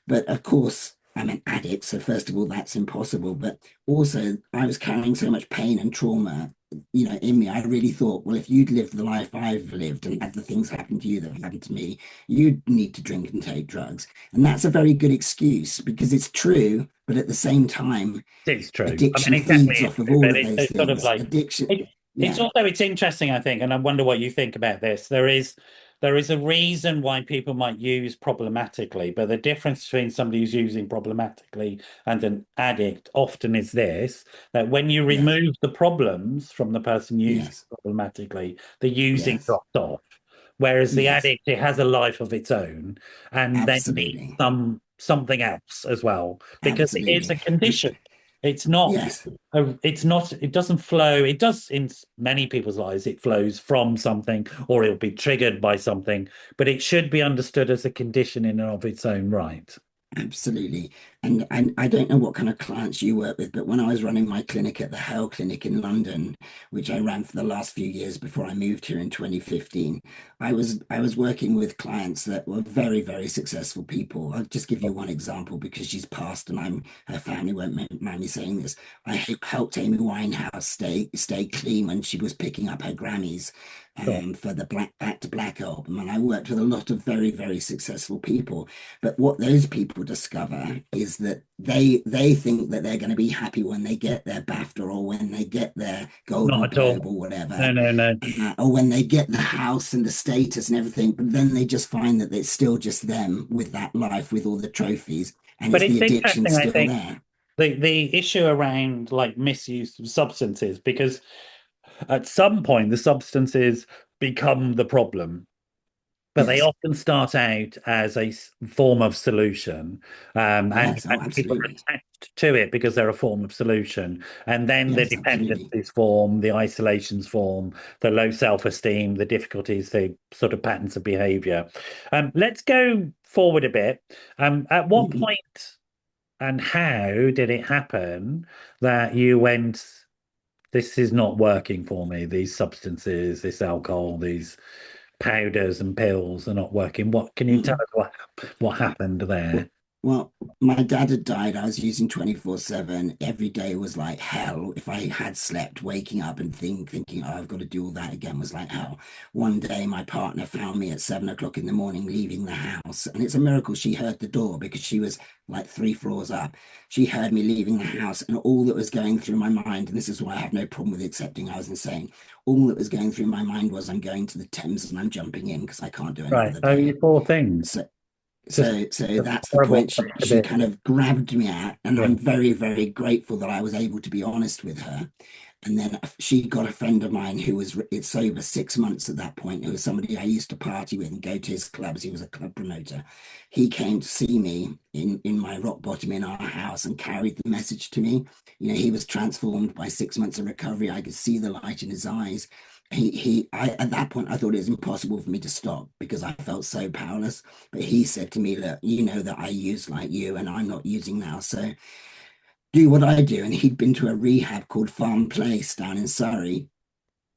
Speaker 2: But of course, I'm an addict, so first of all, that's impossible. But also, I was carrying so much pain and trauma in me. I really thought, well, if you'd lived the life I've lived and had the things happen to you that have happened to me, you'd need to drink and take drugs. And that's a very good excuse because it's true, but at the same time,
Speaker 1: It's true. I
Speaker 2: addiction
Speaker 1: mean, exactly,
Speaker 2: feeds
Speaker 1: it's
Speaker 2: off of
Speaker 1: true.
Speaker 2: all
Speaker 1: But
Speaker 2: of those
Speaker 1: it's sort of
Speaker 2: things.
Speaker 1: like
Speaker 2: Addiction,
Speaker 1: It's
Speaker 2: Yeah,
Speaker 1: also it's interesting, I think, and I wonder what you think about this. There is a reason why people might use problematically, but the difference between somebody who's using problematically and an addict often is this, that when you
Speaker 2: yeah,
Speaker 1: remove the problems from the person using
Speaker 2: yes,
Speaker 1: problematically, the using
Speaker 2: yes,
Speaker 1: drops off. Whereas the
Speaker 2: yes,
Speaker 1: addict, it has a life of its own and then needs
Speaker 2: absolutely,
Speaker 1: something else as well, because it is
Speaker 2: absolutely.
Speaker 1: a condition. It's not
Speaker 2: Yes,
Speaker 1: it doesn't flow. It does in many people's lives, it flows from something or it'll be triggered by something, but it should be understood as a condition in and of its own right.
Speaker 2: absolutely. And I don't know what kind of clients you work with, but when I was running my clinic at the Hale Clinic in London, which I ran for the last few years before I moved here in 2015, I was working with clients that were very, very successful people. I'll just give you one example because she's passed and her family won't mind me saying this. I helped Amy Winehouse stay clean when she was picking up her Grammys
Speaker 1: Sure.
Speaker 2: for the Back to Black album. And I worked with a lot of very, very successful people. But what those people discover is that they think that they're going to be happy when they get their BAFTA or when they get their
Speaker 1: Not
Speaker 2: Golden
Speaker 1: at all.
Speaker 2: Globe or whatever,
Speaker 1: No, no, no.
Speaker 2: or when they get the house and the status and everything. But then they just find that it's still just them with that life, with all the trophies, and
Speaker 1: But
Speaker 2: it's the
Speaker 1: it's
Speaker 2: addiction
Speaker 1: interesting, I
Speaker 2: still
Speaker 1: think,
Speaker 2: there.
Speaker 1: the issue around like misuse of substances, because at some point the substances become the problem, but they
Speaker 2: Yes,
Speaker 1: often start out as a form of solution,
Speaker 2: yes,
Speaker 1: and
Speaker 2: oh,
Speaker 1: people are
Speaker 2: absolutely.
Speaker 1: attached to it because they're a form of solution. And then the
Speaker 2: Yes, absolutely.
Speaker 1: dependencies form, the isolations form, the low self-esteem, the difficulties, the sort of patterns of behavior. Let's go forward a bit. At what
Speaker 2: Mhm.
Speaker 1: point and how did it happen that you went, this is not working for me, these substances, this alcohol, these powders and pills are not working. What can you tell
Speaker 2: Mhm.
Speaker 1: us what happened there?
Speaker 2: Well, well, my dad had died. I was using 24/7. Every day was like hell. If I had slept, waking up and thinking, oh, I've got to do all that again was like hell. One day, my partner found me at 7 o'clock in the morning leaving the house. And it's a miracle she heard the door because she was like 3 floors up. She heard me leaving the house, and all that was going through my mind, and this is why I have no problem with accepting I was insane. All that was going through my mind was, I'm going to the Thames and I'm jumping in because I can't do
Speaker 1: Right.
Speaker 2: another
Speaker 1: Oh,
Speaker 2: day.
Speaker 1: you poor thing.
Speaker 2: So
Speaker 1: Just
Speaker 2: so
Speaker 1: a
Speaker 2: that's the
Speaker 1: horrible
Speaker 2: point
Speaker 1: place to
Speaker 2: she
Speaker 1: be.
Speaker 2: kind of grabbed me at, and
Speaker 1: Yeah.
Speaker 2: I'm very, very grateful that I was able to be honest with her. And then she got a friend of mine who was sober 6 months at that point, who was somebody I used to party with and go to his clubs. He was a club promoter. He came to see me in my rock bottom in our house and carried the message to me. He was transformed by 6 months of recovery. I could see the light in his eyes. At that point, I thought it was impossible for me to stop because I felt so powerless. But he said to me, look, you know that I use like you and I'm not using now. So do what I do. And he'd been to a rehab called Farm Place down in Surrey.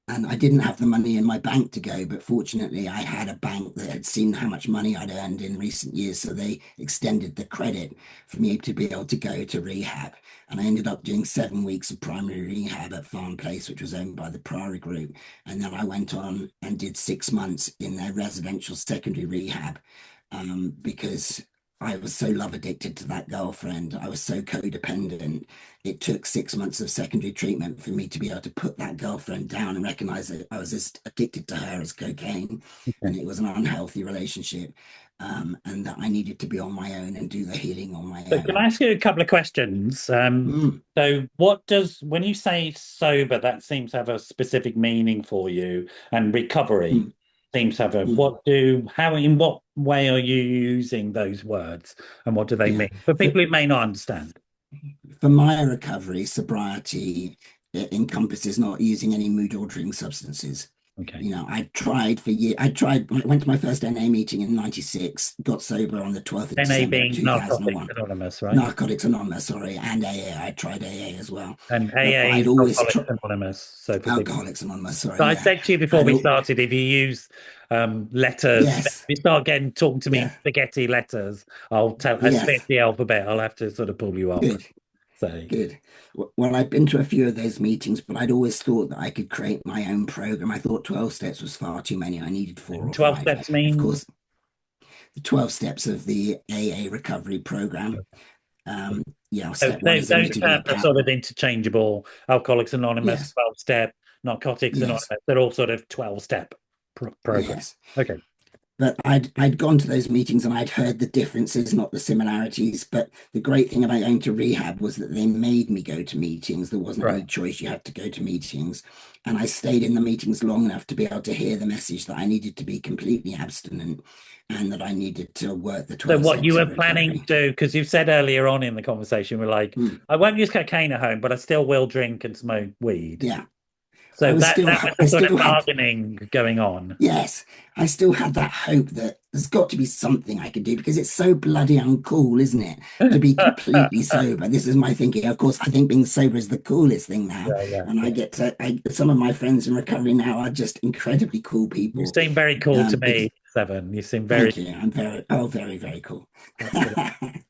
Speaker 2: And I didn't have the money in my bank to go, but fortunately, I had a bank that had seen how much money I'd earned in recent years. So they extended the credit for me to be able to go to rehab. And I ended up doing 7 weeks of primary rehab at Farm Place, which was owned by the Priory Group. And then I went on and did 6 months in their residential secondary rehab because I was so love addicted to that girlfriend. I was so codependent. It took 6 months of secondary treatment for me to be able to put that girlfriend down and recognize that I was as addicted to her as cocaine,
Speaker 1: Okay.
Speaker 2: and it was an unhealthy relationship, and that I needed to be on my own and do the healing on my
Speaker 1: So can
Speaker 2: own.
Speaker 1: I ask you a couple of questions?
Speaker 2: Mm,
Speaker 1: So when you say sober, that seems to have a specific meaning for you, and recovery
Speaker 2: mm,
Speaker 1: seems to have
Speaker 2: mm.
Speaker 1: in what way are you using those words and what do they
Speaker 2: Yeah.
Speaker 1: mean? For
Speaker 2: For,
Speaker 1: people who may not understand.
Speaker 2: for my recovery, sobriety encompasses not using any mood altering substances.
Speaker 1: Okay.
Speaker 2: I tried for years. I went to my first NA meeting in 96, got sober on the 12th of
Speaker 1: NA
Speaker 2: December
Speaker 1: being Narcotics
Speaker 2: 2001.
Speaker 1: Anonymous, right?
Speaker 2: Narcotics Anonymous, sorry, and AA. I tried AA as well.
Speaker 1: And
Speaker 2: But
Speaker 1: AA
Speaker 2: I'd
Speaker 1: is
Speaker 2: always
Speaker 1: Alcoholics
Speaker 2: try
Speaker 1: Anonymous. So for people.
Speaker 2: Alcoholics Anonymous, sorry,
Speaker 1: So I
Speaker 2: yeah.
Speaker 1: said to you before
Speaker 2: I'd
Speaker 1: we
Speaker 2: all,
Speaker 1: started, if you use letters, if
Speaker 2: yes,
Speaker 1: you start getting talking to me in
Speaker 2: yeah,
Speaker 1: spaghetti letters, I spit
Speaker 2: yes,
Speaker 1: the alphabet. I'll have to sort of pull you up.
Speaker 2: good,
Speaker 1: So
Speaker 2: good. Well, I've been to a few of those meetings, but I'd always thought that I could create my own program. I thought 12 steps was far too many. I needed four or
Speaker 1: 12
Speaker 2: five.
Speaker 1: steps
Speaker 2: Of
Speaker 1: mean
Speaker 2: course, the 12 steps of the AA recovery program. Um,
Speaker 1: so
Speaker 2: step one is
Speaker 1: those
Speaker 2: admitting your
Speaker 1: terms are
Speaker 2: account.
Speaker 1: sort of interchangeable. Alcoholics Anonymous,
Speaker 2: Yes,
Speaker 1: 12 step. Narcotics
Speaker 2: Yes,
Speaker 1: Anonymous. They're all sort of 12-step programs.
Speaker 2: yes.
Speaker 1: Okay.
Speaker 2: But I'd gone to those meetings and I'd heard the differences, not the similarities. But the great thing about going to rehab was that they made me go to meetings. There wasn't
Speaker 1: Right.
Speaker 2: any choice. You had to go to meetings. And I stayed in the meetings long enough to be able to hear the message that I needed to be completely abstinent and that I needed to work the
Speaker 1: So
Speaker 2: 12
Speaker 1: what you
Speaker 2: steps
Speaker 1: were
Speaker 2: of
Speaker 1: planning
Speaker 2: recovery.
Speaker 1: to do, because you've said earlier on in the conversation, we're like,
Speaker 2: Mm,
Speaker 1: I won't use cocaine at home, but I still will drink and smoke weed.
Speaker 2: yeah.
Speaker 1: So that was
Speaker 2: I
Speaker 1: the sort of
Speaker 2: still had
Speaker 1: bargaining going on.
Speaker 2: Yes, I still had that hope that there's got to be something I could do because it's so bloody uncool, isn't it? To be completely sober. This is my thinking. Of course, I think being sober is the coolest thing now.
Speaker 1: Yeah, yeah,
Speaker 2: And
Speaker 1: yeah.
Speaker 2: some of my friends in recovery now are just incredibly cool
Speaker 1: You
Speaker 2: people.
Speaker 1: seem very cool to
Speaker 2: Because
Speaker 1: me, Seven. You seem very,
Speaker 2: thank you. Very, very cool.
Speaker 1: absolutely.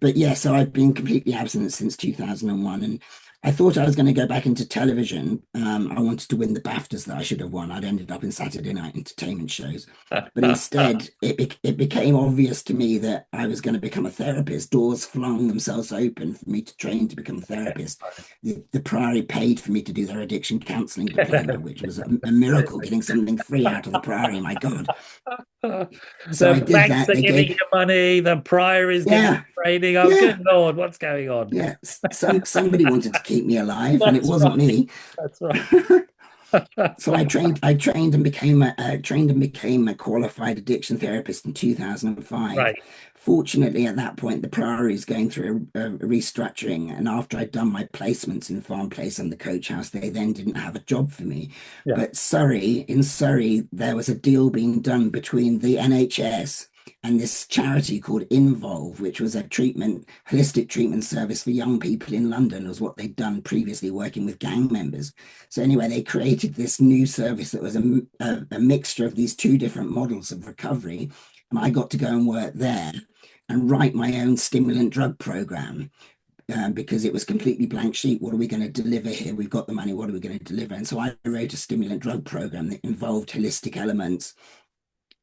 Speaker 2: But yeah, so I've been completely abstinent since 2001, and I thought I was going to go back into television. I wanted to win the BAFTAs that I should have won. I'd ended up in Saturday night entertainment shows, but instead, it became obvious to me that I was going to become a therapist. Doors flung themselves open for me to train to become a therapist. The Priory paid for me to do their addiction counselling diploma, which was a miracle, getting something free out of the Priory. My God! So I
Speaker 1: The
Speaker 2: did
Speaker 1: banks
Speaker 2: that.
Speaker 1: are
Speaker 2: They
Speaker 1: giving
Speaker 2: gave,
Speaker 1: you money, the prior is giving
Speaker 2: yeah,
Speaker 1: you training. Oh,
Speaker 2: yeah.
Speaker 1: good Lord, what's going on?
Speaker 2: Yeah, somebody wanted to keep me alive, and it
Speaker 1: That's
Speaker 2: wasn't
Speaker 1: right.
Speaker 2: me.
Speaker 1: That's right.
Speaker 2: So I trained and became a qualified addiction therapist in 2005.
Speaker 1: Right.
Speaker 2: Fortunately, at that point, the Priory is going through a restructuring, and after I'd done my placements in Farm Place and the Coach House, they then didn't have a job for me.
Speaker 1: Yeah.
Speaker 2: But in Surrey, there was a deal being done between the NHS and this charity called Involve, which was a holistic treatment service for young people in London, was what they'd done previously working with gang members. So anyway, they created this new service that was a mixture of these two different models of recovery. And I got to go and work there and write my own stimulant drug program. Because it was completely blank sheet. What are we going to deliver here? We've got the money. What are we going to deliver? And so I wrote a stimulant drug program that involved holistic elements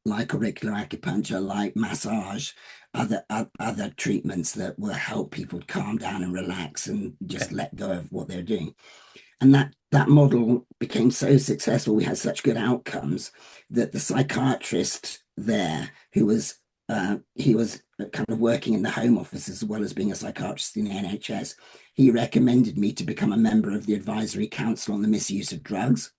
Speaker 2: like auricular acupuncture, like massage, other treatments that will help people calm down and relax and just
Speaker 1: Okay.
Speaker 2: let go of what they're doing. And that model became so successful. We had such good outcomes that the psychiatrist there, who was he was kind of working in the Home Office as well as being a psychiatrist in the NHS, he recommended me to become a member of the Advisory Council on the Misuse of Drugs.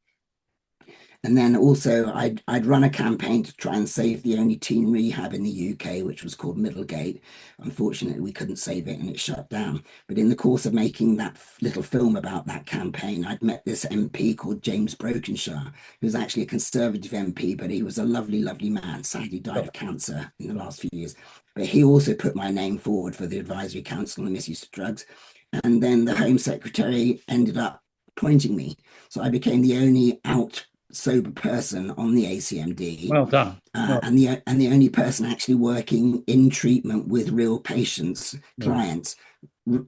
Speaker 2: And then also I'd run a campaign to try and save the only teen rehab in the UK, which was called Middlegate. Unfortunately, we couldn't save it and it shut down. But in the course of making that little film about that campaign, I'd met this MP called James Brokenshire, who was actually a Conservative MP, but he was a lovely, lovely man. Sadly died
Speaker 1: Sure.
Speaker 2: of cancer in the last few years. But he also put my name forward for the Advisory Council on the Misuse of Drugs. And then the Home Secretary ended up appointing me. So I became the only out sober person on the ACMD,
Speaker 1: Well done. Well,
Speaker 2: and the only person actually working in treatment with real patients,
Speaker 1: right.
Speaker 2: clients.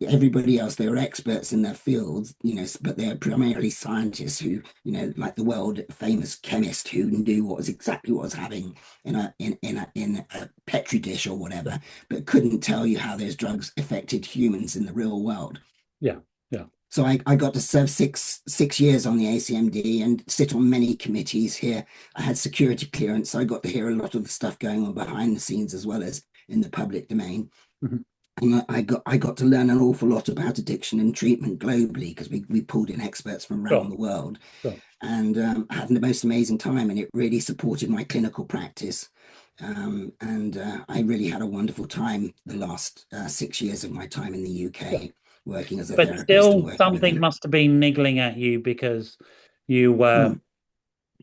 Speaker 2: Everybody else, they were experts in their fields, but they're primarily scientists who, like the world famous chemist who knew exactly what was happening in a petri dish or whatever, but couldn't tell you how those drugs affected humans in the real world.
Speaker 1: Yeah. Yeah.
Speaker 2: So I got to serve six years on the ACMD and sit on many committees here. I had security clearance, so I got to hear a lot of the stuff going on behind the scenes as well as in the public domain.
Speaker 1: Mhm.
Speaker 2: And I got to learn an awful lot about addiction and treatment globally because we pulled in experts from around
Speaker 1: Sure.
Speaker 2: the world
Speaker 1: Sure.
Speaker 2: and had the most amazing time. And it really supported my clinical practice. And I really had a wonderful time the last 6 years of my time in the
Speaker 1: Sure.
Speaker 2: UK working as a
Speaker 1: But
Speaker 2: therapist and
Speaker 1: still,
Speaker 2: working with
Speaker 1: something
Speaker 2: them.
Speaker 1: must have been niggling at you because you were
Speaker 2: Mm.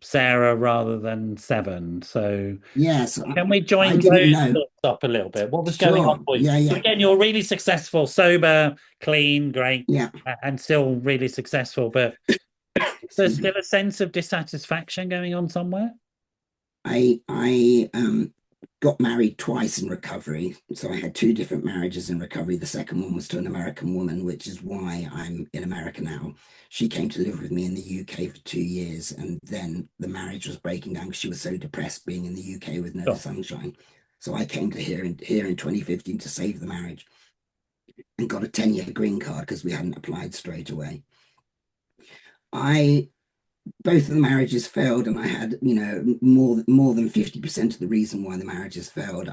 Speaker 1: Sarah rather than Seven. So
Speaker 2: Yes,
Speaker 1: can we
Speaker 2: I
Speaker 1: join
Speaker 2: didn't
Speaker 1: those
Speaker 2: know.
Speaker 1: thoughts up a little bit? What was going on
Speaker 2: Sure.
Speaker 1: for you?
Speaker 2: Yeah,
Speaker 1: So
Speaker 2: yeah,
Speaker 1: again, you're really successful, sober, clean, great,
Speaker 2: yeah.
Speaker 1: and still really successful. But there's
Speaker 2: Excuse
Speaker 1: still
Speaker 2: me.
Speaker 1: a sense of dissatisfaction going on somewhere.
Speaker 2: I got married twice in recovery. So I had two different marriages in recovery. The second one was to an American woman, which is why I'm in America now. She came to live with me in the UK for 2 years, and then the marriage was breaking down because she was so depressed being in the UK with no
Speaker 1: Sure.
Speaker 2: sunshine. So I came to here in 2015 to save the marriage and got a 10-year green card because we hadn't applied straight away. I both of the marriages failed, and I had, more than 50% of the reason why the marriages failed.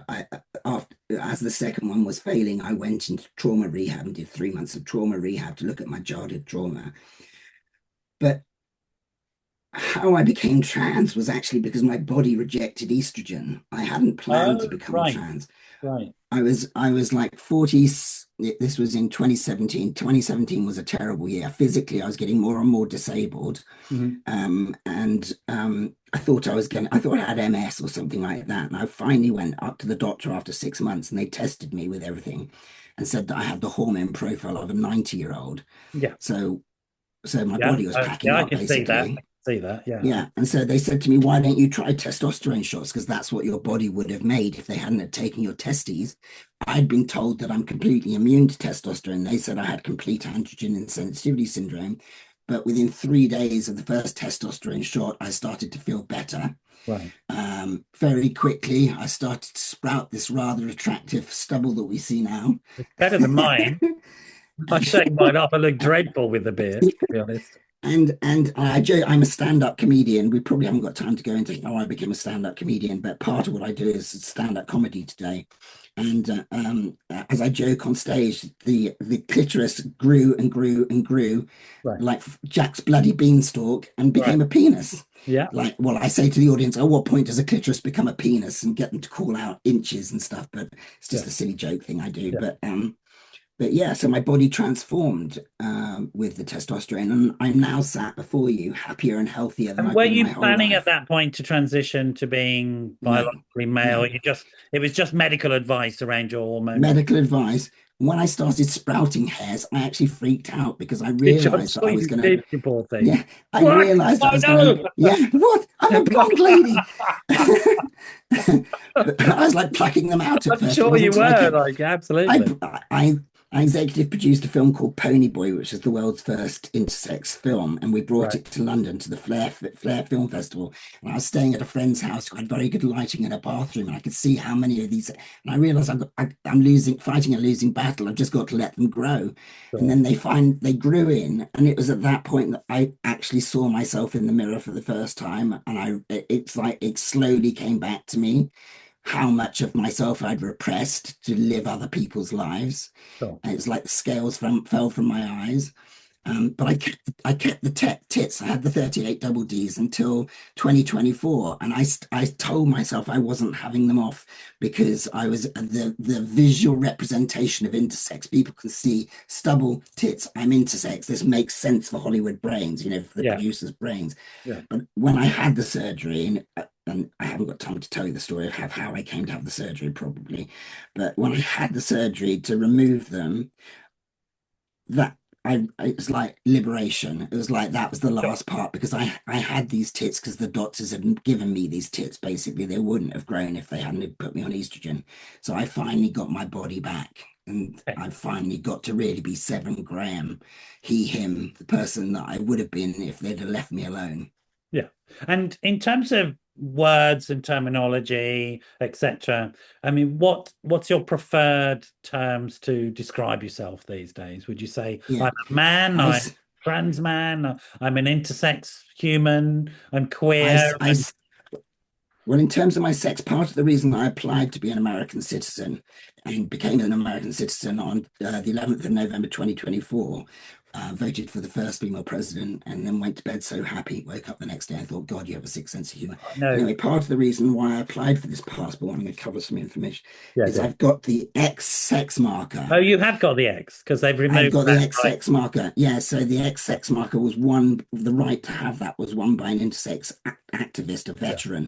Speaker 2: After, as the second one was failing, I went into trauma rehab and did 3 months of trauma rehab to look at my childhood trauma. But how I became trans was actually because my body rejected estrogen. I hadn't planned to
Speaker 1: Oh,
Speaker 2: become
Speaker 1: right,
Speaker 2: trans.
Speaker 1: right.
Speaker 2: I was like 40s. This was in 2017. 2017 was a terrible year. Physically, I was getting more and more disabled.
Speaker 1: Mhm.
Speaker 2: And I thought I had MS or something like that. And I finally went up to the doctor after 6 months, and they tested me with everything and said that I had the hormone profile of a 90-year-old.
Speaker 1: Yeah,
Speaker 2: So, so my
Speaker 1: yeah,
Speaker 2: body was
Speaker 1: yeah.
Speaker 2: packing
Speaker 1: I
Speaker 2: up
Speaker 1: can see that. I
Speaker 2: basically.
Speaker 1: can see that. Yeah.
Speaker 2: Yeah. And so they said to me, why don't you try testosterone shots? Because that's what your body would have made if they hadn't have taken your testes. I'd been told that I'm completely immune to testosterone. They said I had complete androgen insensitivity syndrome. But within 3 days of the first testosterone shot, I started to feel better.
Speaker 1: Right.
Speaker 2: Very quickly, I started to sprout this rather attractive stubble that we see now.
Speaker 1: It's better than mine. I shave mine up. I look dreadful with the beard, to be honest.
Speaker 2: And I'm a stand-up comedian. We probably haven't got time to go into how I became a stand-up comedian, but part of what I do is stand-up comedy today. And as I joke on stage, the clitoris grew and grew and grew,
Speaker 1: Right.
Speaker 2: like Jack's bloody beanstalk, and
Speaker 1: Right.
Speaker 2: became a penis.
Speaker 1: Yeah.
Speaker 2: Like, well, I say to the audience, at what point does a clitoris become a penis, and get them to call out inches and stuff? But it's just
Speaker 1: Yeah.
Speaker 2: a silly joke thing I do.
Speaker 1: Yeah.
Speaker 2: But yeah, so my body transformed with the testosterone, and I'm now sat before you happier and healthier than
Speaker 1: And
Speaker 2: I've
Speaker 1: were
Speaker 2: been my
Speaker 1: you
Speaker 2: whole
Speaker 1: planning at
Speaker 2: life.
Speaker 1: that point to transition to being
Speaker 2: No,
Speaker 1: biologically male?
Speaker 2: no.
Speaker 1: It was just medical advice around your hormone.
Speaker 2: Medical advice. When I started sprouting hairs, I actually freaked out because I
Speaker 1: Did you? I'm
Speaker 2: realized that
Speaker 1: sure
Speaker 2: I was
Speaker 1: you
Speaker 2: going to,
Speaker 1: did, you poor thing.
Speaker 2: yeah, I
Speaker 1: What?
Speaker 2: realized I
Speaker 1: Oh
Speaker 2: was going to,
Speaker 1: no!
Speaker 2: yeah, what? I'm a blonde lady. But I was like plucking them out at
Speaker 1: I'm
Speaker 2: first. It
Speaker 1: sure
Speaker 2: wasn't
Speaker 1: you
Speaker 2: until I
Speaker 1: were,
Speaker 2: kept
Speaker 1: like,
Speaker 2: I,
Speaker 1: absolutely.
Speaker 2: I, I executive produced a film called Ponyboi, which is the world's first intersex film, and we brought
Speaker 1: Right.
Speaker 2: it to London to the Flair Film Festival. And I was staying at a friend's house who had very good lighting in a bathroom, and I could see how many of these. And I realized I'm fighting a losing battle. I've just got to let them grow. And
Speaker 1: Sure.
Speaker 2: then they grew in, and it was at that point that I actually saw myself in the mirror for the first time, and it's like it slowly came back to me how much of myself I'd repressed to live other people's lives.
Speaker 1: Sure.
Speaker 2: And it's like the scales fell from my eyes. But I kept the tits. I had the 38 double Ds until 2024, and I told myself I wasn't having them off because I was the visual representation of intersex. People can see stubble tits. I'm intersex. This makes sense for Hollywood brains, for the
Speaker 1: Yeah.
Speaker 2: producers' brains.
Speaker 1: Yeah.
Speaker 2: But when I had the surgery, and I haven't got time to tell you the story of how I came to have the surgery, probably, but when I had the surgery to remove them, that it was like liberation. It was like that was the
Speaker 1: Sure.
Speaker 2: last part because I had these tits because the doctors had given me these tits. Basically, they wouldn't have grown if they hadn't put me on estrogen. So I finally got my body back, and
Speaker 1: Okay.
Speaker 2: I finally got to really be 7 Graham, he, him, the person that I would have been if they'd have left me alone.
Speaker 1: Yeah. And in terms of words and terminology, etc., I mean, what's your preferred terms to describe yourself these days? Would you say
Speaker 2: Yeah,
Speaker 1: I'm a man,
Speaker 2: I,
Speaker 1: I'm trans man, I'm an intersex human, I'm
Speaker 2: I,
Speaker 1: queer,
Speaker 2: I,
Speaker 1: and
Speaker 2: Well, in terms of my sex, part of the reason I applied to be an American citizen and became an American citizen on the 11th of November 2024, voted for the first female president, and then went to bed so happy, woke up the next day and thought, God, you have a sick sense of humor.
Speaker 1: I know,
Speaker 2: Anyway, part of the reason why I applied for this passport, I'm going to cover some information,
Speaker 1: yeah,
Speaker 2: is
Speaker 1: go on.
Speaker 2: I've got the X sex marker.
Speaker 1: Oh, you have got the X because they've
Speaker 2: I've
Speaker 1: removed
Speaker 2: got the
Speaker 1: that, right?
Speaker 2: XX marker. Yeah, so the XX marker was won, the right to have that was won by an intersex activist, a
Speaker 1: Yeah,
Speaker 2: veteran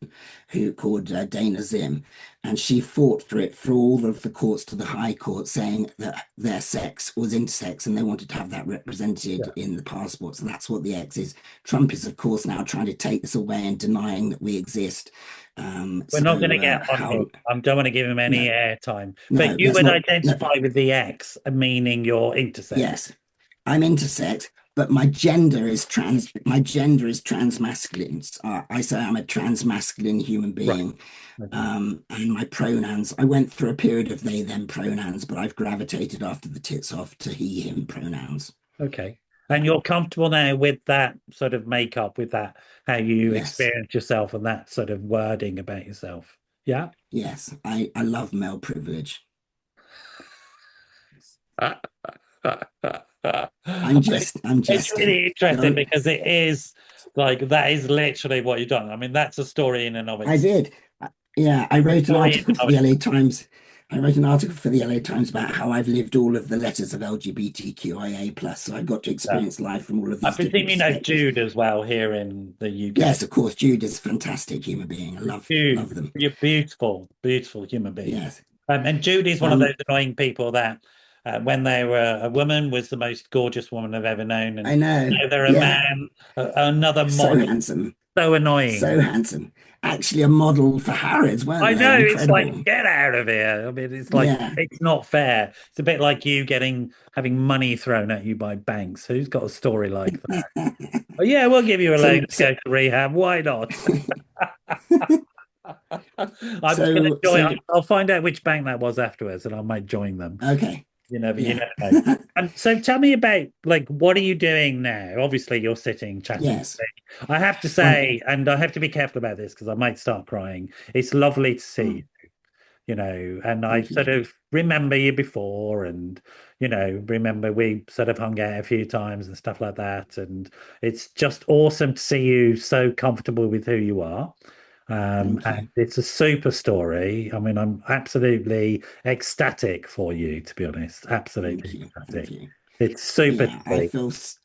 Speaker 2: who called Dana Zim. And she fought for it through all of the courts to the High Court, saying that their sex was intersex and they wanted to have that represented
Speaker 1: yeah.
Speaker 2: in the passport. So that's what the X is. Trump is, of course, now trying to take this away and denying that we exist.
Speaker 1: We're not going to get on
Speaker 2: How,
Speaker 1: him. I don't want to give him any
Speaker 2: no,
Speaker 1: airtime. But
Speaker 2: no,
Speaker 1: you
Speaker 2: let's
Speaker 1: would
Speaker 2: not. No,
Speaker 1: identify with the X, meaning you're intersex.
Speaker 2: yes, I'm intersex, but my gender is transmasculine. I say I'm a transmasculine human
Speaker 1: Right.
Speaker 2: being.
Speaker 1: Okay.
Speaker 2: And my pronouns, I went through a period of they them pronouns, but I've gravitated after the tits off to he him pronouns.
Speaker 1: Okay. And you're comfortable now with that sort of makeup, with that, how you
Speaker 2: Yes,
Speaker 1: experience yourself and that sort of wording about yourself. Yeah.
Speaker 2: yes. I love male privilege. I'm
Speaker 1: It's
Speaker 2: jesting.
Speaker 1: really interesting
Speaker 2: Don't.
Speaker 1: because it is like that is literally what you've done. I mean, that's a story in and of
Speaker 2: I
Speaker 1: itself.
Speaker 2: did. Yeah, I
Speaker 1: A
Speaker 2: wrote an
Speaker 1: story in
Speaker 2: article
Speaker 1: and
Speaker 2: for
Speaker 1: of
Speaker 2: the LA
Speaker 1: itself.
Speaker 2: Times. I wrote an article for the LA Times about how I've lived all of the letters of LGBTQIA plus. So I got to
Speaker 1: Yeah.
Speaker 2: experience life from all of
Speaker 1: I
Speaker 2: these different
Speaker 1: presume you know
Speaker 2: perspectives.
Speaker 1: Jude as well here in the UK.
Speaker 2: Yes, of course, Jude is a fantastic human being. I love
Speaker 1: Jude,
Speaker 2: them.
Speaker 1: you're beautiful, beautiful human being.
Speaker 2: Yes.
Speaker 1: And Judy's
Speaker 2: So
Speaker 1: one of those
Speaker 2: I'm
Speaker 1: annoying people that, when they were a woman, was the most gorgeous woman I've ever known,
Speaker 2: I
Speaker 1: and
Speaker 2: know.
Speaker 1: now they're a
Speaker 2: Yeah.
Speaker 1: man, another
Speaker 2: So
Speaker 1: model.
Speaker 2: handsome.
Speaker 1: So annoying.
Speaker 2: So handsome. Actually a model for Harrods, weren't
Speaker 1: I
Speaker 2: they?
Speaker 1: know, it's like,
Speaker 2: Incredible.
Speaker 1: get out of here. I mean, it's like,
Speaker 2: Yeah.
Speaker 1: it's not fair. It's a bit like you having money thrown at you by banks. Who's got a story like that? Oh, yeah, we'll give you a loan
Speaker 2: So
Speaker 1: to go to rehab. Why not? I'm going to join.
Speaker 2: so
Speaker 1: I'll find out which bank that was afterwards, and I might join them.
Speaker 2: okay.
Speaker 1: You
Speaker 2: Yeah.
Speaker 1: never know. And so, tell me about like what are you doing now? Obviously, you're sitting chatting to
Speaker 2: Yes.
Speaker 1: me. I have to
Speaker 2: Well,
Speaker 1: say, and I have to be careful about this because I might start crying. It's lovely to see
Speaker 2: mm,
Speaker 1: you, and I
Speaker 2: thank
Speaker 1: sort
Speaker 2: you.
Speaker 1: of remember you before, and remember we sort of hung out a few times and stuff like that. And it's just awesome to see you so comfortable with who you are.
Speaker 2: Thank you.
Speaker 1: And it's a super story. I mean, I'm absolutely ecstatic for you, to be honest.
Speaker 2: Thank
Speaker 1: Absolutely
Speaker 2: you. Thank
Speaker 1: ecstatic.
Speaker 2: you.
Speaker 1: It's super
Speaker 2: Yeah,
Speaker 1: sweet.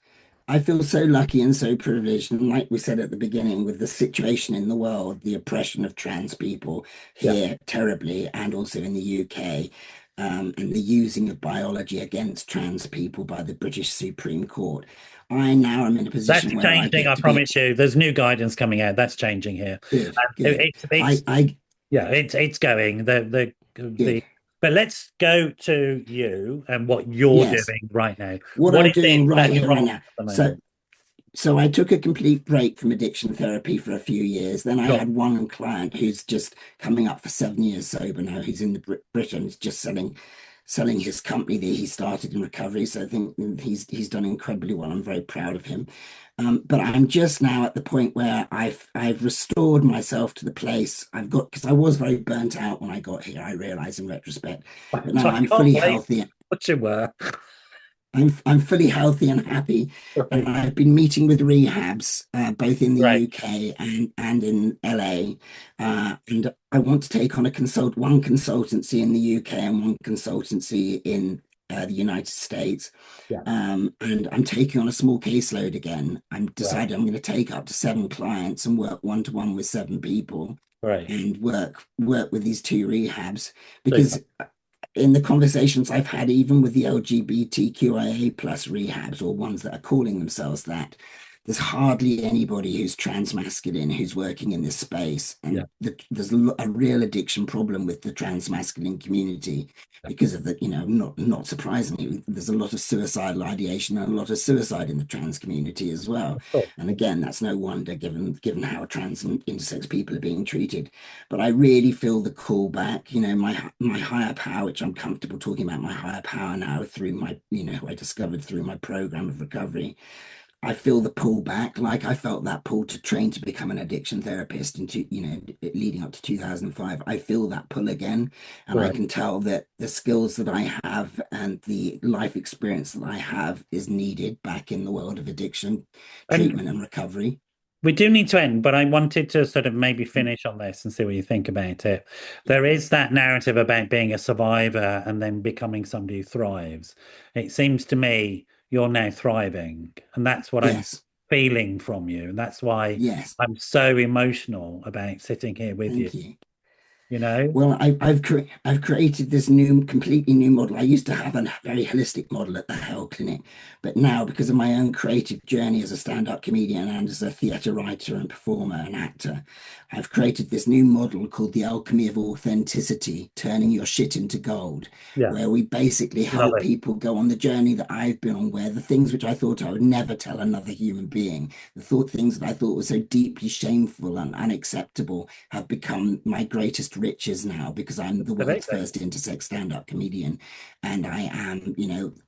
Speaker 2: I feel so lucky and so privileged. And like we said at the beginning, with the situation in the world, the oppression of trans people
Speaker 1: Yeah.
Speaker 2: here terribly, and also in the UK, and the using of biology against trans people by the British Supreme Court, I now am in a
Speaker 1: That's
Speaker 2: position where I
Speaker 1: changing,
Speaker 2: get
Speaker 1: I
Speaker 2: to be
Speaker 1: promise you. There's new guidance coming out. That's changing here.
Speaker 2: good, good.
Speaker 1: It's
Speaker 2: I
Speaker 1: yeah, it's going.
Speaker 2: good.
Speaker 1: But let's go to you and what you're
Speaker 2: Yes,
Speaker 1: doing right now.
Speaker 2: what
Speaker 1: What
Speaker 2: I'm
Speaker 1: is it
Speaker 2: doing right
Speaker 1: that
Speaker 2: here,
Speaker 1: you're
Speaker 2: right
Speaker 1: on
Speaker 2: now.
Speaker 1: at the
Speaker 2: So
Speaker 1: moment?
Speaker 2: So I took a complete break from addiction therapy for a few years. Then I
Speaker 1: Sure.
Speaker 2: had one client who's just coming up for 7 years sober now. He's in the Britain, he's just selling his company that he started in recovery. So I think he's done incredibly well. I'm very proud of him. But I'm just now at the point where I've restored myself to the place I've got because I was very burnt out when I got here. I realize in retrospect, but now
Speaker 1: I
Speaker 2: I'm
Speaker 1: can't
Speaker 2: fully
Speaker 1: believe
Speaker 2: healthy.
Speaker 1: what you were.
Speaker 2: I'm fully healthy and happy, and
Speaker 1: Right.
Speaker 2: I've been meeting with rehabs both in the
Speaker 1: Right.
Speaker 2: UK and in LA, and I want to take on one consultancy in the UK and one consultancy in the United States,
Speaker 1: Yeah.
Speaker 2: and I'm taking on a small caseload again. I'm
Speaker 1: Right.
Speaker 2: decided I'm going to take up to 7 clients and work one to one with 7 people,
Speaker 1: Right.
Speaker 2: and work with these two rehabs
Speaker 1: Super.
Speaker 2: because in the conversations I've had, even with the LGBTQIA plus rehabs or ones that are calling themselves that, there's hardly anybody who's transmasculine who's working in this space.
Speaker 1: Yeah.
Speaker 2: And there's a real addiction problem with the transmasculine community because of the, not surprisingly, there's a lot of suicidal ideation and a lot of suicide in the trans community as well.
Speaker 1: Cool.
Speaker 2: And again, that's no wonder given how trans and intersex people are being treated. But I really feel the call back, my higher power, which I'm comfortable talking about my higher power now through who I discovered through my program of recovery. I feel the pull back, like I felt that pull to train to become an addiction therapist leading up to 2005. I feel that pull again, and I
Speaker 1: Right.
Speaker 2: can tell that the skills that I have and the life experience that I have is needed back in the world of addiction
Speaker 1: And
Speaker 2: treatment and recovery.
Speaker 1: we do need to end, but I wanted to sort of maybe finish on this and see what you think about it.
Speaker 2: Yeah.
Speaker 1: There is that narrative about being a survivor and then becoming somebody who thrives. It seems to me you're now thriving, and that's what I'm
Speaker 2: Yes.
Speaker 1: feeling from you. And that's why
Speaker 2: Yes.
Speaker 1: I'm so emotional about sitting here with you,
Speaker 2: Thank you.
Speaker 1: you know?
Speaker 2: Well, I've created this completely new model. I used to have a very holistic model at the Hell Clinic, but now, because of my own creative journey as a stand-up comedian and as a theatre writer and performer and actor, I've created this new model called the Alchemy of Authenticity, turning your shit into gold,
Speaker 1: Yeah,
Speaker 2: where we basically
Speaker 1: love
Speaker 2: help
Speaker 1: it.
Speaker 2: people go on the journey that I've been on, where the things which I thought I would never tell another human being, things that I thought were so deeply shameful and unacceptable, have become my greatest riches now because I'm the world's
Speaker 1: Absolutely.
Speaker 2: first intersex stand-up comedian, and I am,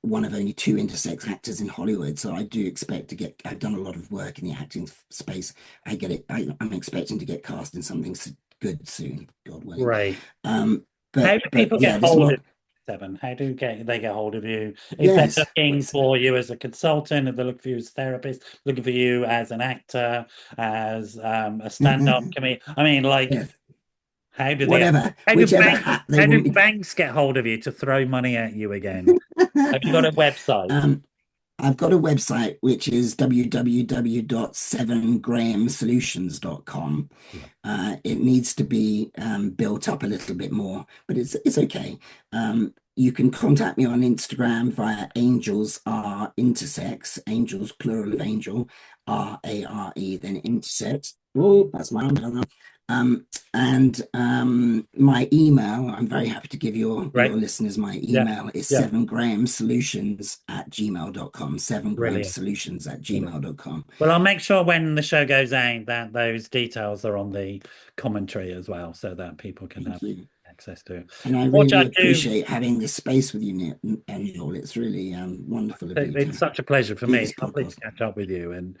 Speaker 2: one of only two intersex actors in Hollywood. So I do expect to get. I've done a lot of work in the acting space. I get it. I'm expecting to get cast in something good soon, God willing.
Speaker 1: Great.
Speaker 2: Um,
Speaker 1: How
Speaker 2: but
Speaker 1: do
Speaker 2: but
Speaker 1: people
Speaker 2: yeah,
Speaker 1: get
Speaker 2: there's a
Speaker 1: hold of
Speaker 2: lot.
Speaker 1: you, Seven? How do they get hold of you? If they're
Speaker 2: Yes,
Speaker 1: looking for you as a consultant, if they're looking for you as a therapist, looking for you as an actor, as a stand-up comedian. I mean, like,
Speaker 2: yes,
Speaker 1: how do they
Speaker 2: whatever,
Speaker 1: how do
Speaker 2: whichever
Speaker 1: banks
Speaker 2: hat they
Speaker 1: how do
Speaker 2: want me
Speaker 1: banks get hold of you to throw money at you again? Have you got
Speaker 2: to.
Speaker 1: a website?
Speaker 2: um, I've got a website which is www.7grahamsolutions.com. It needs to be built up a little bit more, but it's okay. You can contact me on Instagram via Angels Are Intersex, Angels plural of angel, RARE, then intersex. Oh, that's my umbrella. Um, and my email, I'm very happy to give your
Speaker 1: Right.
Speaker 2: listeners my
Speaker 1: Yeah.
Speaker 2: email is
Speaker 1: Yeah.
Speaker 2: 7grahamsolutions@gmail.com,
Speaker 1: Brilliant.
Speaker 2: 7grahamsolutions at
Speaker 1: Brilliant.
Speaker 2: gmail.com.
Speaker 1: Well, I'll make sure when the show goes out that those details are on the commentary as well, so that people can
Speaker 2: Thank
Speaker 1: have
Speaker 2: you.
Speaker 1: access to it.
Speaker 2: And I
Speaker 1: What I
Speaker 2: really
Speaker 1: do,
Speaker 2: appreciate having this space with you, Neil. It's really wonderful of you
Speaker 1: it's
Speaker 2: to
Speaker 1: such a pleasure for
Speaker 2: do
Speaker 1: me.
Speaker 2: this
Speaker 1: It's lovely to
Speaker 2: podcast.
Speaker 1: catch up with you, and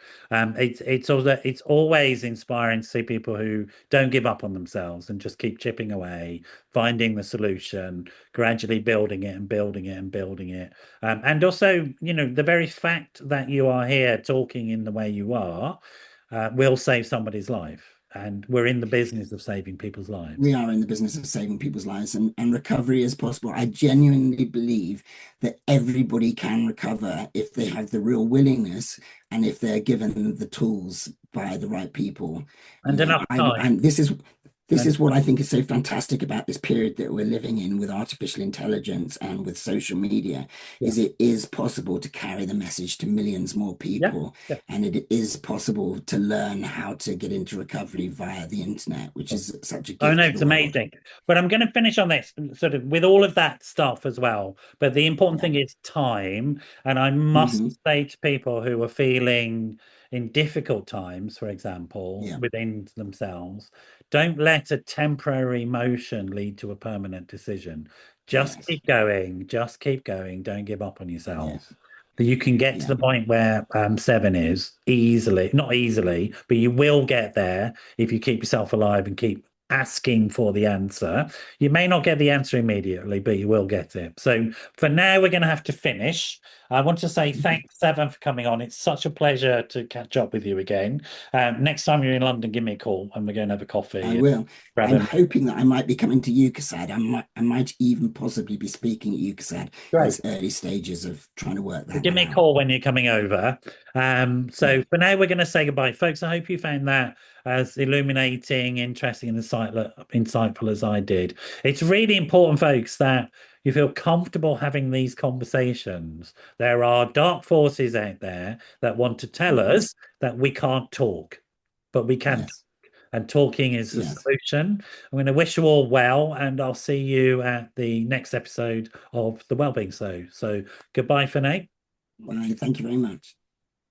Speaker 1: it's always inspiring to see people who don't give up on themselves and just keep chipping away, finding the solution, gradually building it and building it and building it. And also, the very fact that you are here talking in the way you are will save somebody's life. And we're in the business of saving people's
Speaker 2: We
Speaker 1: lives.
Speaker 2: are in the business of saving people's lives, and recovery is possible. I genuinely believe that everybody can recover if they have the real willingness and if they're given the tools by the right people.
Speaker 1: And enough time.
Speaker 2: And this
Speaker 1: And
Speaker 2: is what I think is so fantastic about this period that we're living in with artificial intelligence and with social media,
Speaker 1: yeah,
Speaker 2: is it is possible to carry the message to millions more
Speaker 1: yeah,
Speaker 2: people,
Speaker 1: yeah.
Speaker 2: and it is possible to learn how to get into recovery via the internet, which is such a
Speaker 1: Oh
Speaker 2: gift
Speaker 1: no,
Speaker 2: to the
Speaker 1: it's
Speaker 2: world.
Speaker 1: amazing. But I'm going to finish on this sort of with all of that stuff as well. But the important
Speaker 2: Yeah.
Speaker 1: thing is time. And I must
Speaker 2: Hmm.
Speaker 1: say to people who are feeling in difficult times, for example,
Speaker 2: Yeah.
Speaker 1: within themselves, don't let a temporary emotion lead to a permanent decision. Just
Speaker 2: Yes.
Speaker 1: keep going. Just keep going. Don't give up on yourself.
Speaker 2: Yes.
Speaker 1: You can get to
Speaker 2: Yeah.
Speaker 1: the point where seven is easily, not easily, but you will get there if you keep yourself alive and keep asking for the answer. You may not get the answer immediately, but you will get it. So for now, we're going to have to finish. I want to say thanks, Seven, for coming on. It's such a pleasure to catch up with you again. Next time you're in London, give me a call and we're going to have a
Speaker 2: I
Speaker 1: coffee and
Speaker 2: will.
Speaker 1: grab
Speaker 2: I'm
Speaker 1: a
Speaker 2: hoping that I might be coming to UCASAD. I might even possibly be speaking at UCASAD.
Speaker 1: great.
Speaker 2: It's early stages of trying to work
Speaker 1: Well,
Speaker 2: that
Speaker 1: give
Speaker 2: one
Speaker 1: me a
Speaker 2: out.
Speaker 1: call when you're coming over. So
Speaker 2: Great.
Speaker 1: for now, we're going to say goodbye, folks. I hope you found that as illuminating, interesting, and insightful as I did. It's really important, folks, that you feel comfortable having these conversations. There are dark forces out there that want to tell
Speaker 2: Hmm.
Speaker 1: us that we can't talk, but we can.
Speaker 2: Yes.
Speaker 1: And talking is the
Speaker 2: Yes.
Speaker 1: solution. I'm going to wish you all well, and I'll see you at the next episode of the Wellbeing Show. So goodbye for now.
Speaker 2: Well, thank you very much.